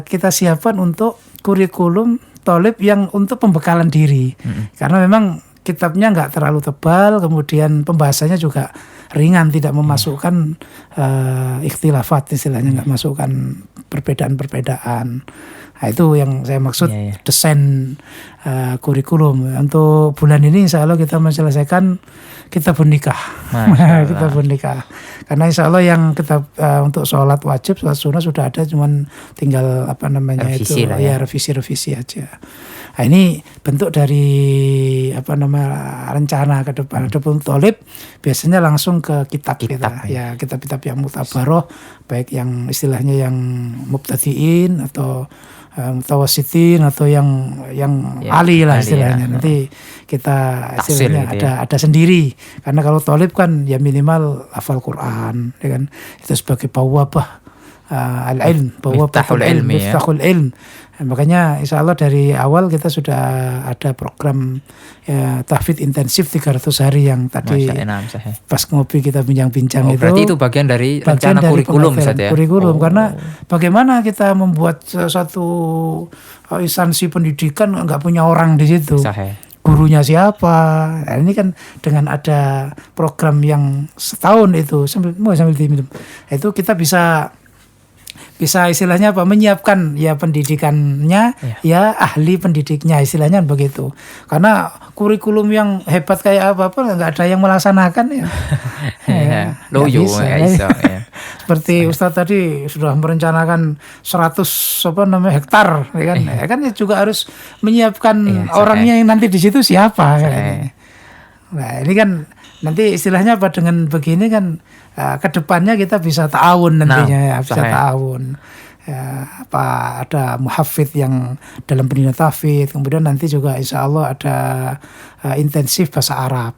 kita siapkan untuk kurikulum thalib yang untuk pembekalan diri. Karena memang kitabnya nggak terlalu tebal, kemudian pembahasannya juga ringan, tidak memasukkan ikhtilafat, istilahnya nggak masukkan perbedaan-perbedaan. Nah, itu yang saya maksud desain kurikulum. Untuk bulan ini insya Allah kita menyelesaikan kitab nikah. Kitab nikah. Karena insya Allah yang kitab untuk sholat wajib, sholat sunnah sudah ada, cuman tinggal revisi revisi aja. Nah, ini bentuk dari rencana ke depan. Adapun thalib biasanya langsung ke kitab. Ya, kitab-kitab yang mutabaroh, baik yang istilahnya yang mubtadiin atau mutawassitin atau yang ali lah istilahnya. Nanti kita istilahnya gitu ada sendiri. Karena kalau thalib kan ya minimal hafal Quran, ya kan? Itu sebagai bawabah al-ilm, bawabahul ilm, miftahul ilm. Makanya insya Allah dari awal kita sudah ada program tahfidz intensif 300 hari yang tadi pas ngopi kita bincang-bincang itu. Berarti itu bagian dari rencana kurikulum saja. Kurikulum karena bagaimana kita membuat satu instansi pendidikan nggak punya orang di situ. Gurunya siapa? Nah, ini kan dengan ada program yang setahun itu sambil diminum, itu kita bisa istilahnya menyiapkan ya pendidikannya, ya ahli pendidiknya, istilahnya begitu. Karena kurikulum yang hebat kayak apa nggak ada yang melaksanakan ya. Loyo ya. Seperti Ustadz tadi sudah merencanakan 100 hektar, ya kan? Ya kan juga harus menyiapkan orangnya yang nanti di situ siapa. Nah ini kan nanti istilahnya dengan begini kan kedepannya kita bisa ta'awun nantinya, bisa ta'awun. Ada muhafidz yang dalam pendidikan tahfidz, kemudian nanti juga insya Allah ada intensif bahasa Arab.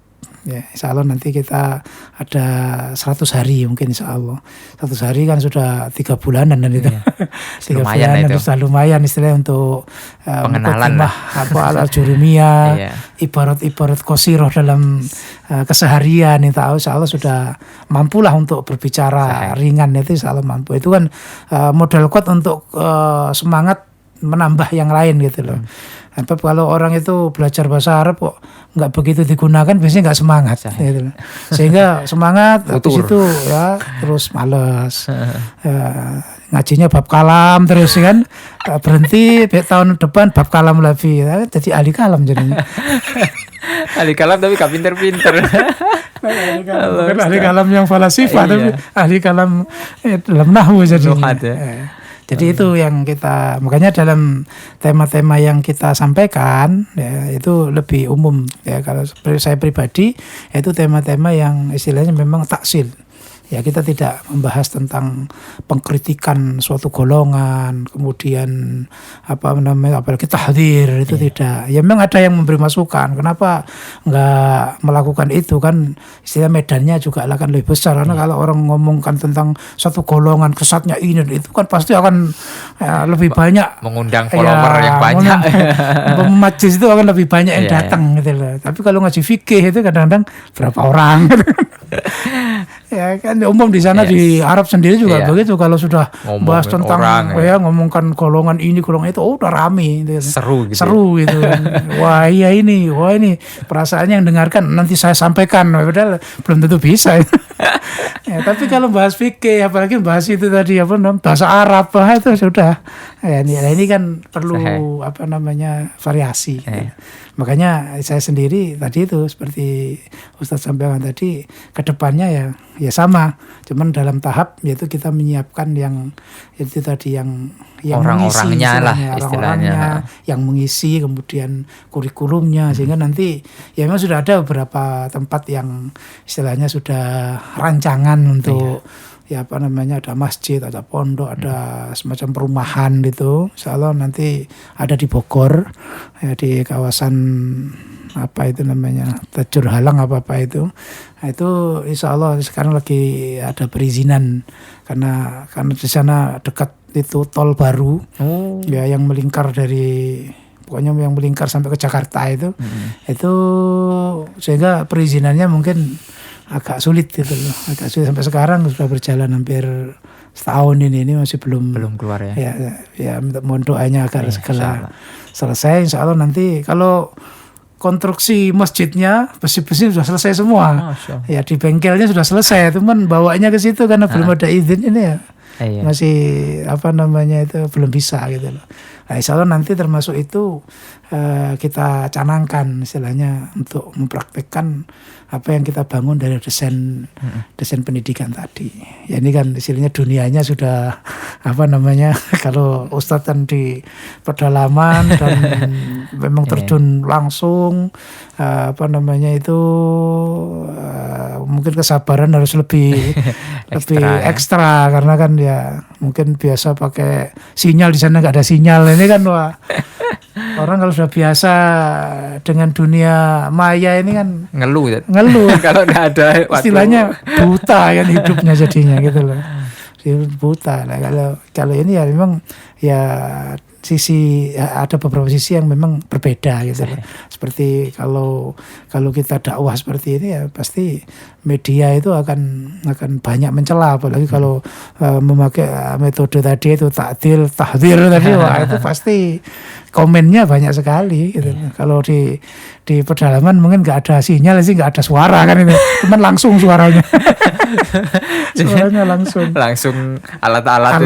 Ya, insya Allah nanti kita ada 100 hari mungkin insya Allah. 100 hari kan sudah 3 bulanan dan itu. 3 bulanan itu sudah lumayan istilahnya untuk pengenalan al-jurumiyah, ibarat-ibarat qasiroh dalam keseharian itu insya Allah sudah mampulah untuk berbicara ringan, itu insya Allah mampu. Itu kan modal kuat untuk semangat menambah yang lain gitu loh. Kalau orang itu belajar bahasa Arab kok nggak begitu digunakan, biasanya nggak semangat gitu. Sehingga semangat habis itu ya terus malas, ngajinya bab kalam terus kan, berhenti tahun depan bab kalam lagi, jadi ahli kalam jadinya. Ahli kalam tapi gak pinter-pinter. Bukan ahli kalam yang falasifah, tapi ahli kalam dalam nahwu jadinya. Jadi itu yang kita, makanya dalam tema-tema yang kita sampaikan ya, itu lebih umum ya. Kalau saya pribadi itu tema-tema yang istilahnya memang taksil. Ya, kita tidak membahas tentang pengkritikan suatu golongan, kemudian apalagi tahdzir, itu tidak. Ya memang ada yang memberi masukan, kenapa nggak melakukan itu, kan istilah medannya juga akan lebih besar. Karena kalau orang ngomongkan tentang suatu golongan, kesatnya ini itu kan pasti akan lebih banyak mengundang follower yang banyak. Majlis itu akan lebih banyak yang datang gitu loh. Tapi kalau ngaji fikih itu kadang-kadang berapa orang. Ya kan umum di sana di Arab sendiri juga begitu, kalau sudah bahas tentang orang, ngomongkan golongan ini golongan itu, udah rame gitu. Seru gitu kan. wah ini perasaannya yang dengarkan nanti saya sampaikan, padahal belum tentu bisa. Ya, tapi kalau bahas fikih apalagi bahas itu tadi bahasa Arab itu sudah ini kan perlu variasi gitu. Makanya saya sendiri tadi itu seperti Ustadz sampaikan tadi, kedepannya ya sama, cuman dalam tahap yaitu kita menyiapkan yang itu tadi yang orang-orangnya mengisi, lah istilahnya, yang mengisi, kemudian kurikulumnya, sehingga nanti ya memang sudah ada beberapa tempat yang istilahnya sudah rancangan untuk ada masjid, ada pondok, ada semacam perumahan gitu. Insyaallah nanti ada di Bogor ya, di kawasan Tajur Halang apa itu. Nah, itu insyaallah sekarang lagi ada perizinan karena di sana dekat itu tol baru ya, yang melingkar yang melingkar sampai ke Jakarta itu. Itu sehingga perizinannya mungkin agak sulit gitu loh. Agak sulit sampai sekarang, sudah berjalan hampir setahun ini masih belum keluar ya. Ya mohon doanya agar segera selesai. Insyaallah nanti kalau konstruksi masjidnya besi-besi sudah selesai semua. Ya di bengkelnya sudah selesai, cuman bawanya ke situ karena belum ada izin ini ya. Masih itu belum bisa gitu loh. Nah, insyaallah nanti termasuk itu kita canangkan istilahnya untuk mempraktekkan apa yang kita bangun dari desain pendidikan tadi. Ya ini kan istilahnya dunianya sudah kalau Ustadz kan di pedalaman dan memang terjun langsung mungkin kesabaran harus lebih ekstra karena kan ya mungkin biasa pakai sinyal, di sana nggak ada sinyal. Ini kan orang kalau sudah biasa dengan dunia maya ini kan ngeluh kalau nggak ada istilahnya buta kan hidupnya jadinya gitu loh, buta lah. Kalau ini ya memang ya ada beberapa sisi yang memang berbeda gitu loh. Seperti kalau kita dakwah seperti ini ya pasti media itu akan banyak mencela, apalagi kalau memakai metode tadi itu tahdzir tadi, wah itu pasti komennya banyak sekali gitu. Kalau di pedalaman mungkin nggak ada sinyal sih, nggak ada suara kan itu, cuman langsung suaranya langsung alat-alat.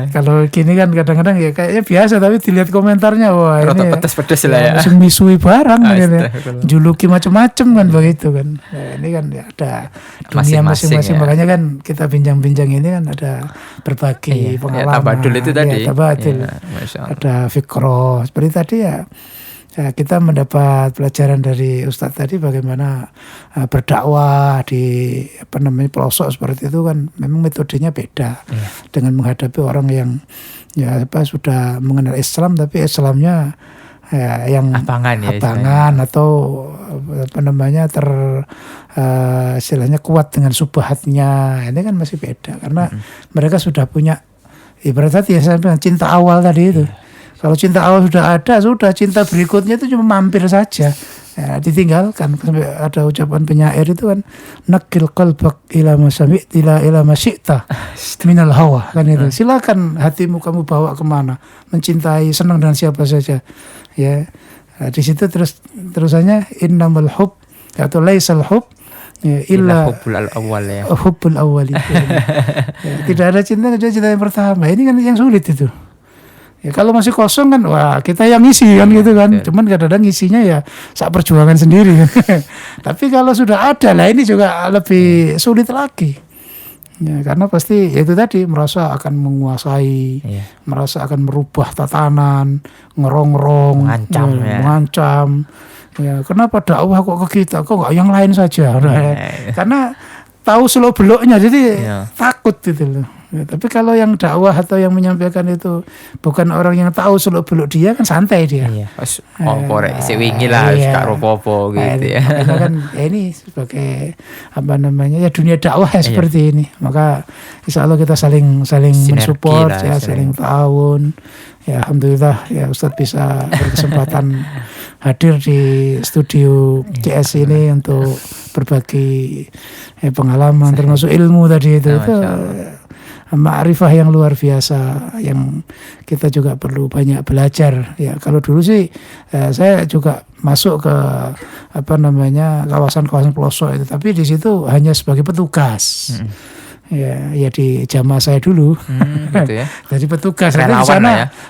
Kalau gini kan kadang-kadang ya kayaknya biasa, tapi dilihat komentarnya wah ini pedes lah ya. Misui barang gitu, juluki macam-macam kan begitu kan. Nah, ini kan ya ada dunia masing-masing ya. Makanya kan kita bincang-bincang ini kan ada berbagai pengalaman. Ya, tabadul itu tadi. Ada fikroh seperti tadi ya. Ya, kita mendapat pelajaran dari Ustadz tadi bagaimana berdakwah di pelosok seperti itu kan memang metodenya beda dengan menghadapi orang yang sudah mengenal Islam tapi Islamnya yang abangan atau istilahnya kuat dengan subhatnya. Ini kan masih beda karena mereka sudah punya ibarat tadi saya bilang cinta awal tadi itu. Kalau cinta awal sudah ada, sudah cinta berikutnya itu cuma mampir saja, ya, ditinggalkan. Ada ucapan penyair itu kan, nakil qalbak ila masyi'ta minal hawa, kan itu. Silakan hatimu kamu bawa kemana, mencintai, senang dengan siapa saja. Ya, nah, di situ terusannya innamal hub atau laisal hub illa hubbul awwali. Tidak ada cinta kecuali cinta yang pertama. Ini kan yang sulit itu. Ya, kalau masih kosong kan, wah kita yang ngisi kan gitu kan. Cuman kadang-kadang ngisinya ya saat perjuangan sendiri. Tapi kalau sudah ada lah ini juga lebih sulit lagi. Ya, karena pasti ya itu tadi merasa akan menguasai, merasa akan merubah tatanan, ngerongrong, mengancam. Ya, kenapa dakwah kok ke kita, kok nggak yang lain saja? Karena tahu seluk beluknya, jadi takut gitu loh. Ya, tapi kalau yang dakwah atau yang menyampaikan itu bukan orang yang tahu seluk beluk dia, kan santai dia. Korek sewingi lah, kak ropopo gitu ya. Makanya kan ini sebagai apa namanya ya dunia dakwah ya seperti ini. Maka insya Allah kita saling mensupport lah, ya, saling tahun. Ya alhamdulillah ya Ustadz bisa berkesempatan hadir di studio CS ini untuk berbagi pengalaman termasuk ilmu tadi itu ma'rifah yang luar biasa yang kita juga perlu banyak belajar. Ya kalau dulu sih saya juga masuk ke apa namanya kawasan-kawasan pelosok itu, tapi di situ hanya sebagai petugas. Ya di jamaah saya dulu, gitu ya. Jadi petugas. Di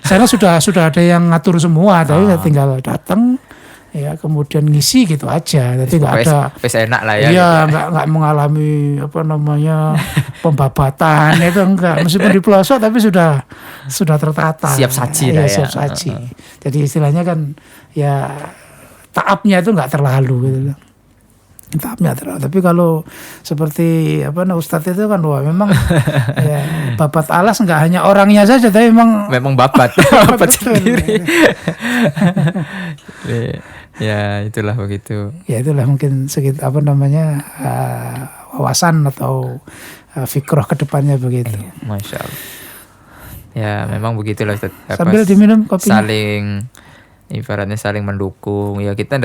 sana sudah ada yang ngatur semua, tapi saya tinggal datang. Ya kemudian ngisi gitu aja, jadi nggak ada enak lah ya. Iya gitu. nggak mengalami apa namanya pembabatan itu enggak, meskipun di pelosok tapi sudah tertata. Siap saji lah ya. Siap saji. Jadi istilahnya kan ya taapnya itu nggak terlalu gitu. Taapnya terlalu. Tapi kalau seperti apa Ustadz itu kan wah memang ya, babat alas nggak hanya orangnya saja, tapi memang babat sendiri. Ya itulah begitu. Ya itulah mungkin sekitar apa namanya wawasan atau fikroh kedepannya begitu. Masya Allah. Ya memang begitulah Ustaz. Sambil diminum kopinya. Ibaratnya saling mendukung. Ya kita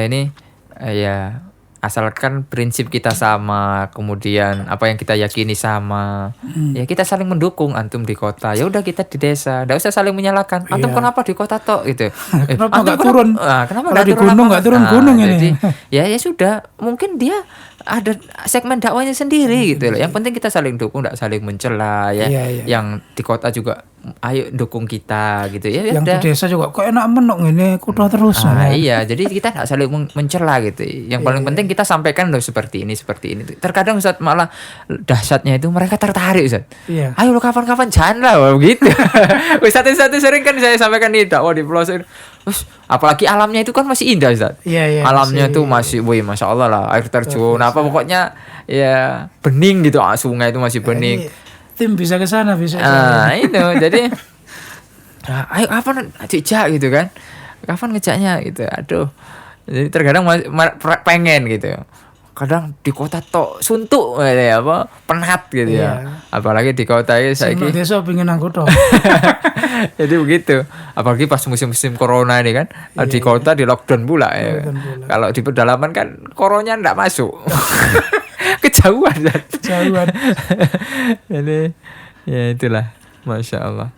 ini ya asalkan prinsip kita sama, kemudian apa yang kita yakini sama, ya kita saling mendukung. Antum di kota, ya udah kita di desa, nggak usah saling menyalahkan. Antum kenapa di kota toh gitu? Kenapa nggak turun? Kenapa nggak di gunung nggak turun gunung ini? Jadi ya sudah, mungkin dia ada segmen dakwahnya sendiri gitu loh. Yang penting kita saling dukung, nggak saling mencela ya. Yang di kota juga ayo dukung kita gitu ya. Yang di desa juga kok enak menok ini kuda terus. Iya, jadi kita nggak saling mencela gitu. Yang paling penting kita sampaikan loh seperti ini. Terkadang Ustaz malah dahsyatnya itu mereka tertarik Ustaz. Ayo lo kapan-kapan janganlah begitu. Ustaz sering kan saya sampaikan nih dakwah di pelosok. Terus apalagi alamnya itu kan masih indah Ustaz. Alamnya itu masih masya Allah lah, air terjun apa pokoknya ya bening gitu, sungai itu masih bening. Tim bisa ke sana bisa. Itu jadi ayo kapan ngejak gitu kan, kapan ngejaknya gitu. Aduh, jadi terkadang pengen gitu. Kadang di kota tok suntuk apa penat gitu ya. Apalagi di kota ini saya ini desa pengen angkut. Jadi begitu. Apalagi pas musim corona ini kan, di kota di lockdown pula ya. Kalau di pedalaman kan coronanya enggak masuk. Kejauhan. Jadi ya itulah, masya Allah.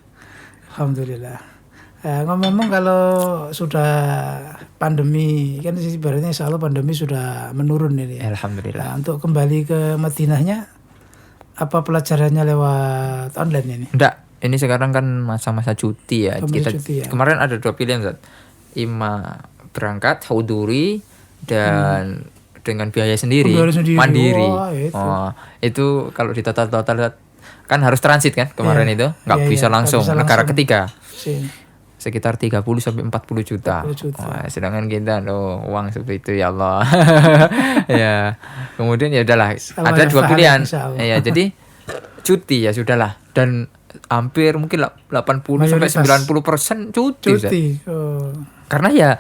Alhamdulillah. Ngomong kalau sudah pandemi kan ibaratnya insya Allah pandemi sudah menurun ini. Alhamdulillah. Untuk kembali ke Madinahnya, apa pelajarannya lewat online ini? Enggak, ini sekarang kan masa-masa cuti ya. Cuti, ya. Kemarin ada 2 pilihan Zat. Ima berangkat hauduri dan dengan biaya sendiri. Mandiri. Itu kalau di total kan harus transit kan kemarin itu nggak bisa langsung negara ketiga sekitar 30 sampai 40 juta. Sedangkan kita uang seperti itu ya Allah. Ya kemudian ya udahlah ada 2 pilihan ya, jadi cuti ya sudahlah, dan hampir mungkin 80 sampai 90% cuti. Karena ya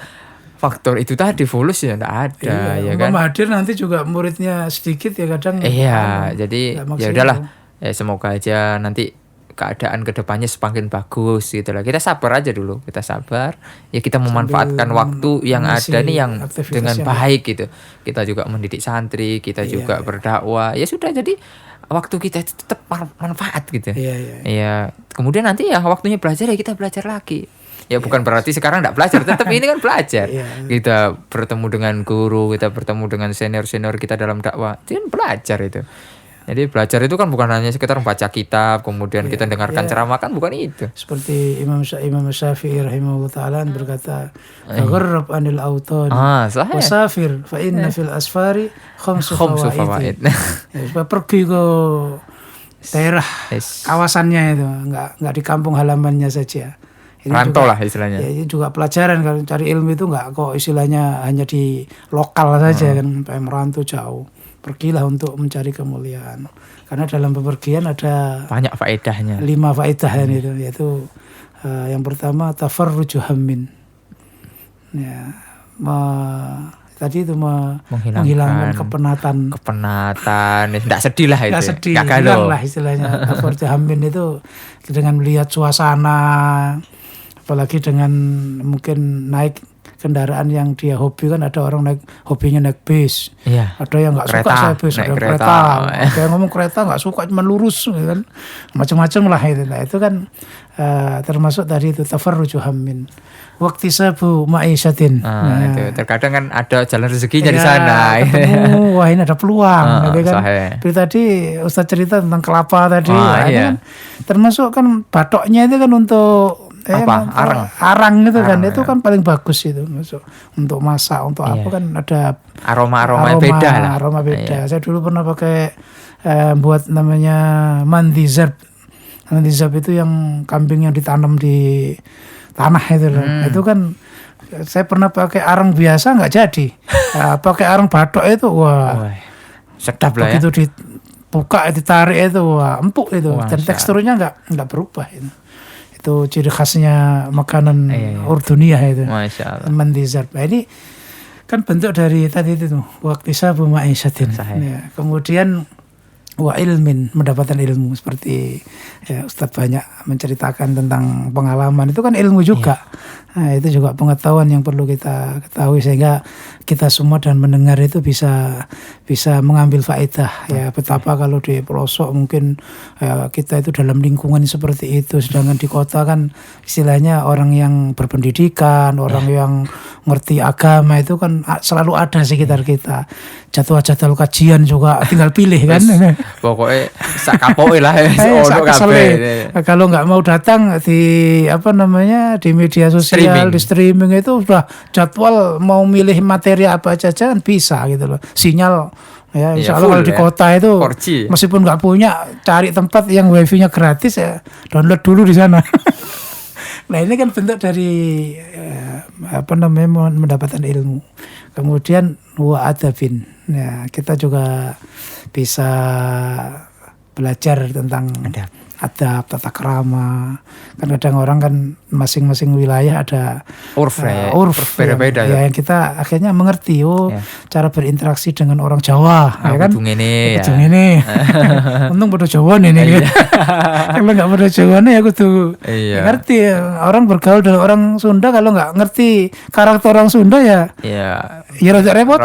faktor itu tadi fulus ya enggak ada ya kan. Hadir nanti juga muridnya sedikit ya kadang. Jadi ya udahlah. Semoga aja nanti keadaan kedepannya semakin bagus gitu lah. Kita sabar aja dulu, kita sabar. Ya kita memanfaatkan waktu yang ada nih yang dengan baik gitu. Kita juga mendidik santri, kita juga berdakwah. Ya sudah, jadi waktu kita itu tetap manfaat gitu. Ya kemudian nanti ya waktunya belajar ya kita belajar lagi. Ya bukan berarti sekarang enggak belajar, tetap ini kan belajar. Kita bertemu dengan guru, kita bertemu dengan senior-senior kita dalam dakwah, itu kan belajar itu. Jadi belajar itu kan bukan hanya sekitar baca kitab, kemudian kita dengarkan ceramah, kan bukan itu. Seperti Imam Syafi'i rahimahullah ta'ala berkata, "Tagharrab anil awtani Sahih. wasafir fa inna fil asfari khamsu fawaid." Ya, pergi ke daerah kawasannya itu, enggak di kampung halamannya saja. Ini rantau juga, lah istilahnya. Ya, ini juga pelajaran kalau cari ilmu itu enggak kok istilahnya hanya di lokal saja kan, sampai merantau jauh. Pergilah untuk mencari kemuliaan. Karena dalam bepergian ada banyak faedahnya. 5 faedah itu, yaitu yang pertama tafarruju hammin. Ya, tadi itu menghilangkan kepenatan, tidak sedih lah itu. Tidak sedih, hilang lah istilahnya. Tafarruju hammin itu dengan melihat suasana, apalagi dengan mungkin naik kendaraan yang dia hobi, kan ada orang hobinya naik bis, ada yang nggak suka saya bis, ada kereta, ada yang ngomong kereta nggak suka cuma lurus, kan macam-macam lah itu. Nah itu kan termasuk tadi itu tafarruju hammin, waktisabu ma'isyatin. Itu terkadang kan ada jalan rezekinya di sana. Ketemu, wah ini ada peluang, gitu kan. Seperti tadi Ustaz cerita tentang kelapa tadi, ini kan termasuk kan batoknya itu kan untuk arang itu kan, itu kan paling bagus itu masuk untuk masak, untuk apa kan ada aroma beda lah. Saya dulu pernah pakai buat namanya mandizab itu yang kambing yang ditanam di tanah itu loh. Itu kan saya pernah pakai arang biasa nggak jadi. Pakai arang batok itu wah sedap lah ya. Begitu dibuka ditarik itu wah empuk itu, dan teksturnya nggak berubah itu. Itu ciri khasnya makanan Urduniyah itu. Mandizar. Nah, ini kan bentuk dari tadi itu waktisabu ma'isyatin. Ya, kemudian wa ilmin, mendapatkan ilmu, seperti ya Ustadz banyak menceritakan tentang pengalaman, itu kan ilmu juga. Nah, itu juga pengetahuan yang perlu kita ketahui sehingga kita semua dan mendengar itu bisa mengambil faedah. Ya betapa kalau di pelosok mungkin kita itu dalam lingkungan seperti itu, sedangkan di kota kan istilahnya orang yang berpendidikan, orang yang ngerti agama itu kan selalu ada sekitar kita. Jadwal kajian juga tinggal pilih kan. Pokoknya sakapoe lah ya. Kalau nggak mau datang di di media sosial, di streaming itu sudah jadwal, mau milih materi apa aja kan bisa gitu loh. Sinyal ya insya Allah kalau di kota itu 4G. Meskipun nggak punya, cari tempat yang wifi-nya gratis ya download dulu di sana. Nah ini kan bentuk dari mendapatkan ilmu. Kemudian wa adabin. Ya, kita juga bisa belajar tentang adab, tata krama. Kan kadang orang kan masing-masing wilayah ada urf beda-beda ya, yang kita akhirnya mengerti cara berinteraksi dengan orang Jawa ya kan. Ini untung pada Jawa nih. Kalau nggak pada Jawa nih aku tuh ngerti orang bergaul dengan orang Sunda, kalau nggak ngerti karakter orang Sunda ya rada repot.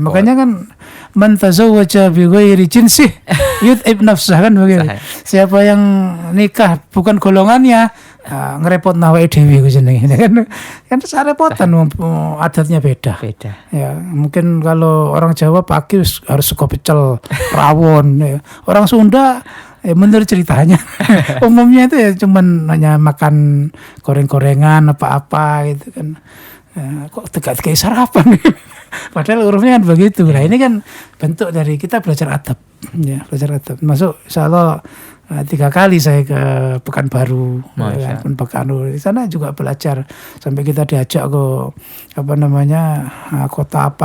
Makanya kan man tazawwaja bi ghairi jinsih yut'ib nafsah kan begitu. Siapa yang nikah bukan golongannya ngerepot nawae dhewe ku jenenge kan sarepotan adatnya beda. Ya mungkin kalau orang Jawa pagi harus sego pecel rawon ya. Orang Sunda menurut ceritanya umumnya itu ya cuman hanya makan goreng-gorengan apa-apa gitu kan. Kok tegak-tegak sarapan padahal urufnya kan begitu. Nah ini kan bentuk dari kita belajar adab ya, belajar adab. Masuk insyaallah 3 kali saya ke Pekanbaru, Pekanbaru di sana juga belajar, sampai kita diajak ke kota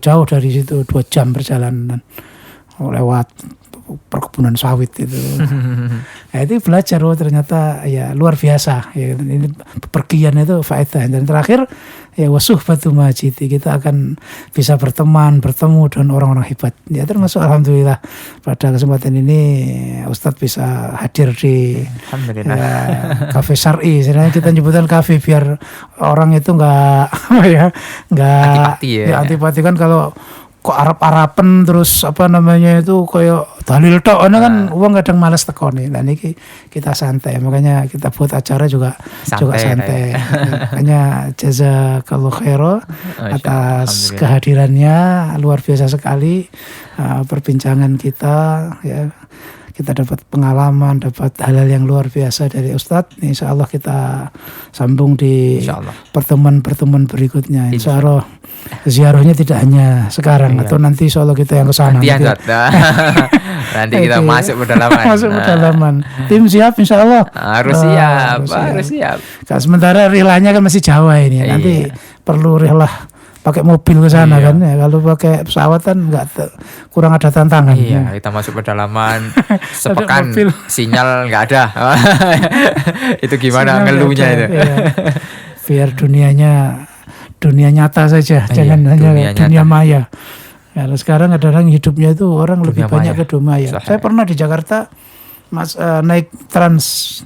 jauh dari situ 2 jam perjalanan lewat perkebunan sawit itu. Nah, itu belajar ternyata ya luar biasa ya, ini pergian itu faedah. Dan terakhir ya wasuhbatu majidi, kita akan bisa bertemu dengan orang-orang hebat ya, termasuk alhamdulillah pada kesempatan ini Ustadz bisa hadir di Cafe Syar'i. Sebenarnya kita nyebutkan kafe biar orang itu nggak antipati kan. Kalau kok Arab-Arapen terus apa namanya itu koyo dalil tok ono kan wong kadang males tekone. Lah niki kita santai, makanya kita buat acara juga santai. Makanya jazakallahu khairan atas kehadirannya, luar biasa sekali perbincangan kita ya. Kita dapat pengalaman, dapat hal-hal yang luar biasa dari Ustadz. Insya Allah kita sambung di pertemuan-pertemuan berikutnya. Insya Allah ziarahnya tidak hanya sekarang atau nanti insya Allah kita yang ke sana. Nanti kita masuk pedalaman. Masuk pedalaman. Tim siap insya Allah. Harus siap. Sementara rihlanya kan masih Jawa ini. Nanti perlu rihlah pakai mobil ke sana kan ya. Kalau pakai pesawat kan kurang ada tantangan. Iya, kita masuk pedalaman sepekan sinyal nggak ada. Itu gimana ngeluhnya itu? Iya. Biar dunia nyata saja, jangan hanya dunia maya. Kalau sekarang ada orang hidupnya itu orang dunia lebih banyak ke dunia maya. Saya pernah di Jakarta naik Trans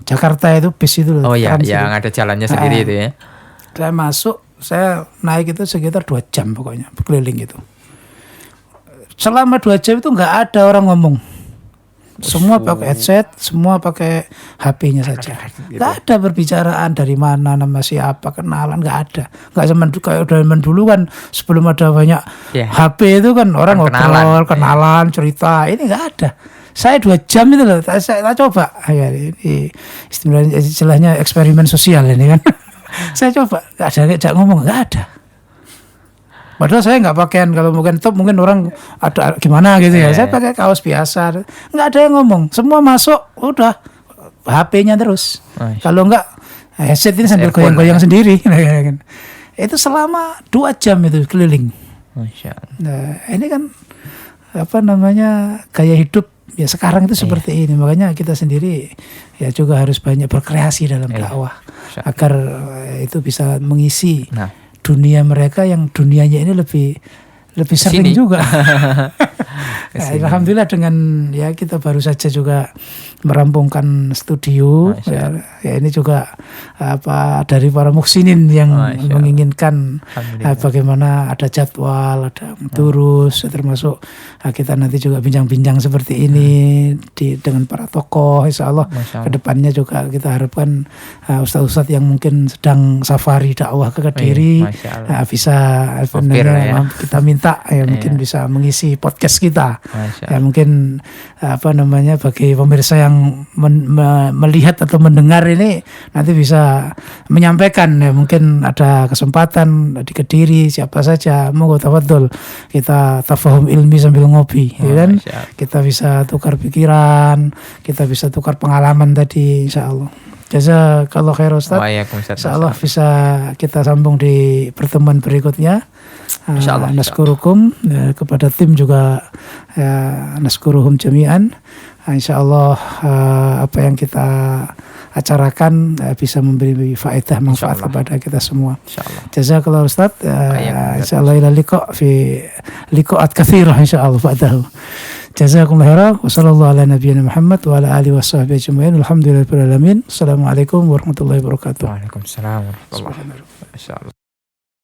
Jakarta itu bis itu loh. Oh iya, yang ada jalannya sendiri itu ya. Saya masuk, saya naik itu sekitar 2 jam pokoknya keliling itu. Selama 2 jam itu nggak ada orang ngomong. Semua pakai headset, semua pakai HP-nya saja. Nggak ada perbicaraan dari mana, nama siapa, kenalan, nggak ada. Nggak kayak zaman dulu kan sebelum ada banyak HP itu kan orang ngobrol, kenalan, cerita. Ini nggak ada. Saya 2 jam itu loh, saya coba. Ya, ini istilahnya eksperimen sosial ini kan. Saya coba, nggak ngomong, nggak ada. Padahal saya nggak pakaian, kalau mungkin top mungkin orang ada gimana gitu ya. Saya pakai kaos biasa, nggak ada yang ngomong. Semua masuk, udah HP-nya terus. Kalau nggak headset ini sambil goyang-goyang sendiri. Itu selama 2 jam itu keliling. Nah, ini kan apa namanya gaya hidup ya sekarang itu seperti ini. Makanya kita sendiri ya juga harus banyak berkreasi dalam dakwah agar itu bisa mengisi dunia mereka yang dunianya ini lebih sering juga. Alhamdulillah dengan ya kita baru saja juga merampungkan studio ya ini juga apa dari para muksinin yang menginginkan bagaimana ada jadwal, ada terus termasuk kita nanti juga bincang-bincang seperti ini dengan para tokoh. Insya Allah kedepannya juga kita harapkan ustadz-ustadz yang mungkin sedang safari dakwah ke Kediri bisa kita minta ya mungkin bisa mengisi podcast kita. Ya mungkin apa namanya bagi pemirsa yang melihat atau mendengar ini nanti bisa menyampaikan ya mungkin ada kesempatan di Kediri siapa saja monggo tafadhol kita tafahum ilmi sambil ngopi ya kan kita bisa tukar pikiran, kita bisa tukar pengalaman tadi insyaallah. Jazakallahu khairan Ustaz. Insyaallah bisa kita sambung di pertemuan berikutnya. Insyaallah. Naskurukum kepada tim juga naskuruhum jami'an. Insyaallah apa yang kita acarakan bisa memberi faedah manfaat kepada kita semua. Jazakallahu Ustaz. Insyaallah ila liqa fi liqa'at katsirah insyaallah ba'dahu. Jazakumullah khairan wa sallallahu ala nabiyyina Muhammad wa ala alihi washabbihi ajma'in. Alhamdulillahirabbil alamin. Assalamualaikum warahmatullahi wabarakatuh. Waalaikumsalam warahmatullahi wabarakatuh. Insyaallah.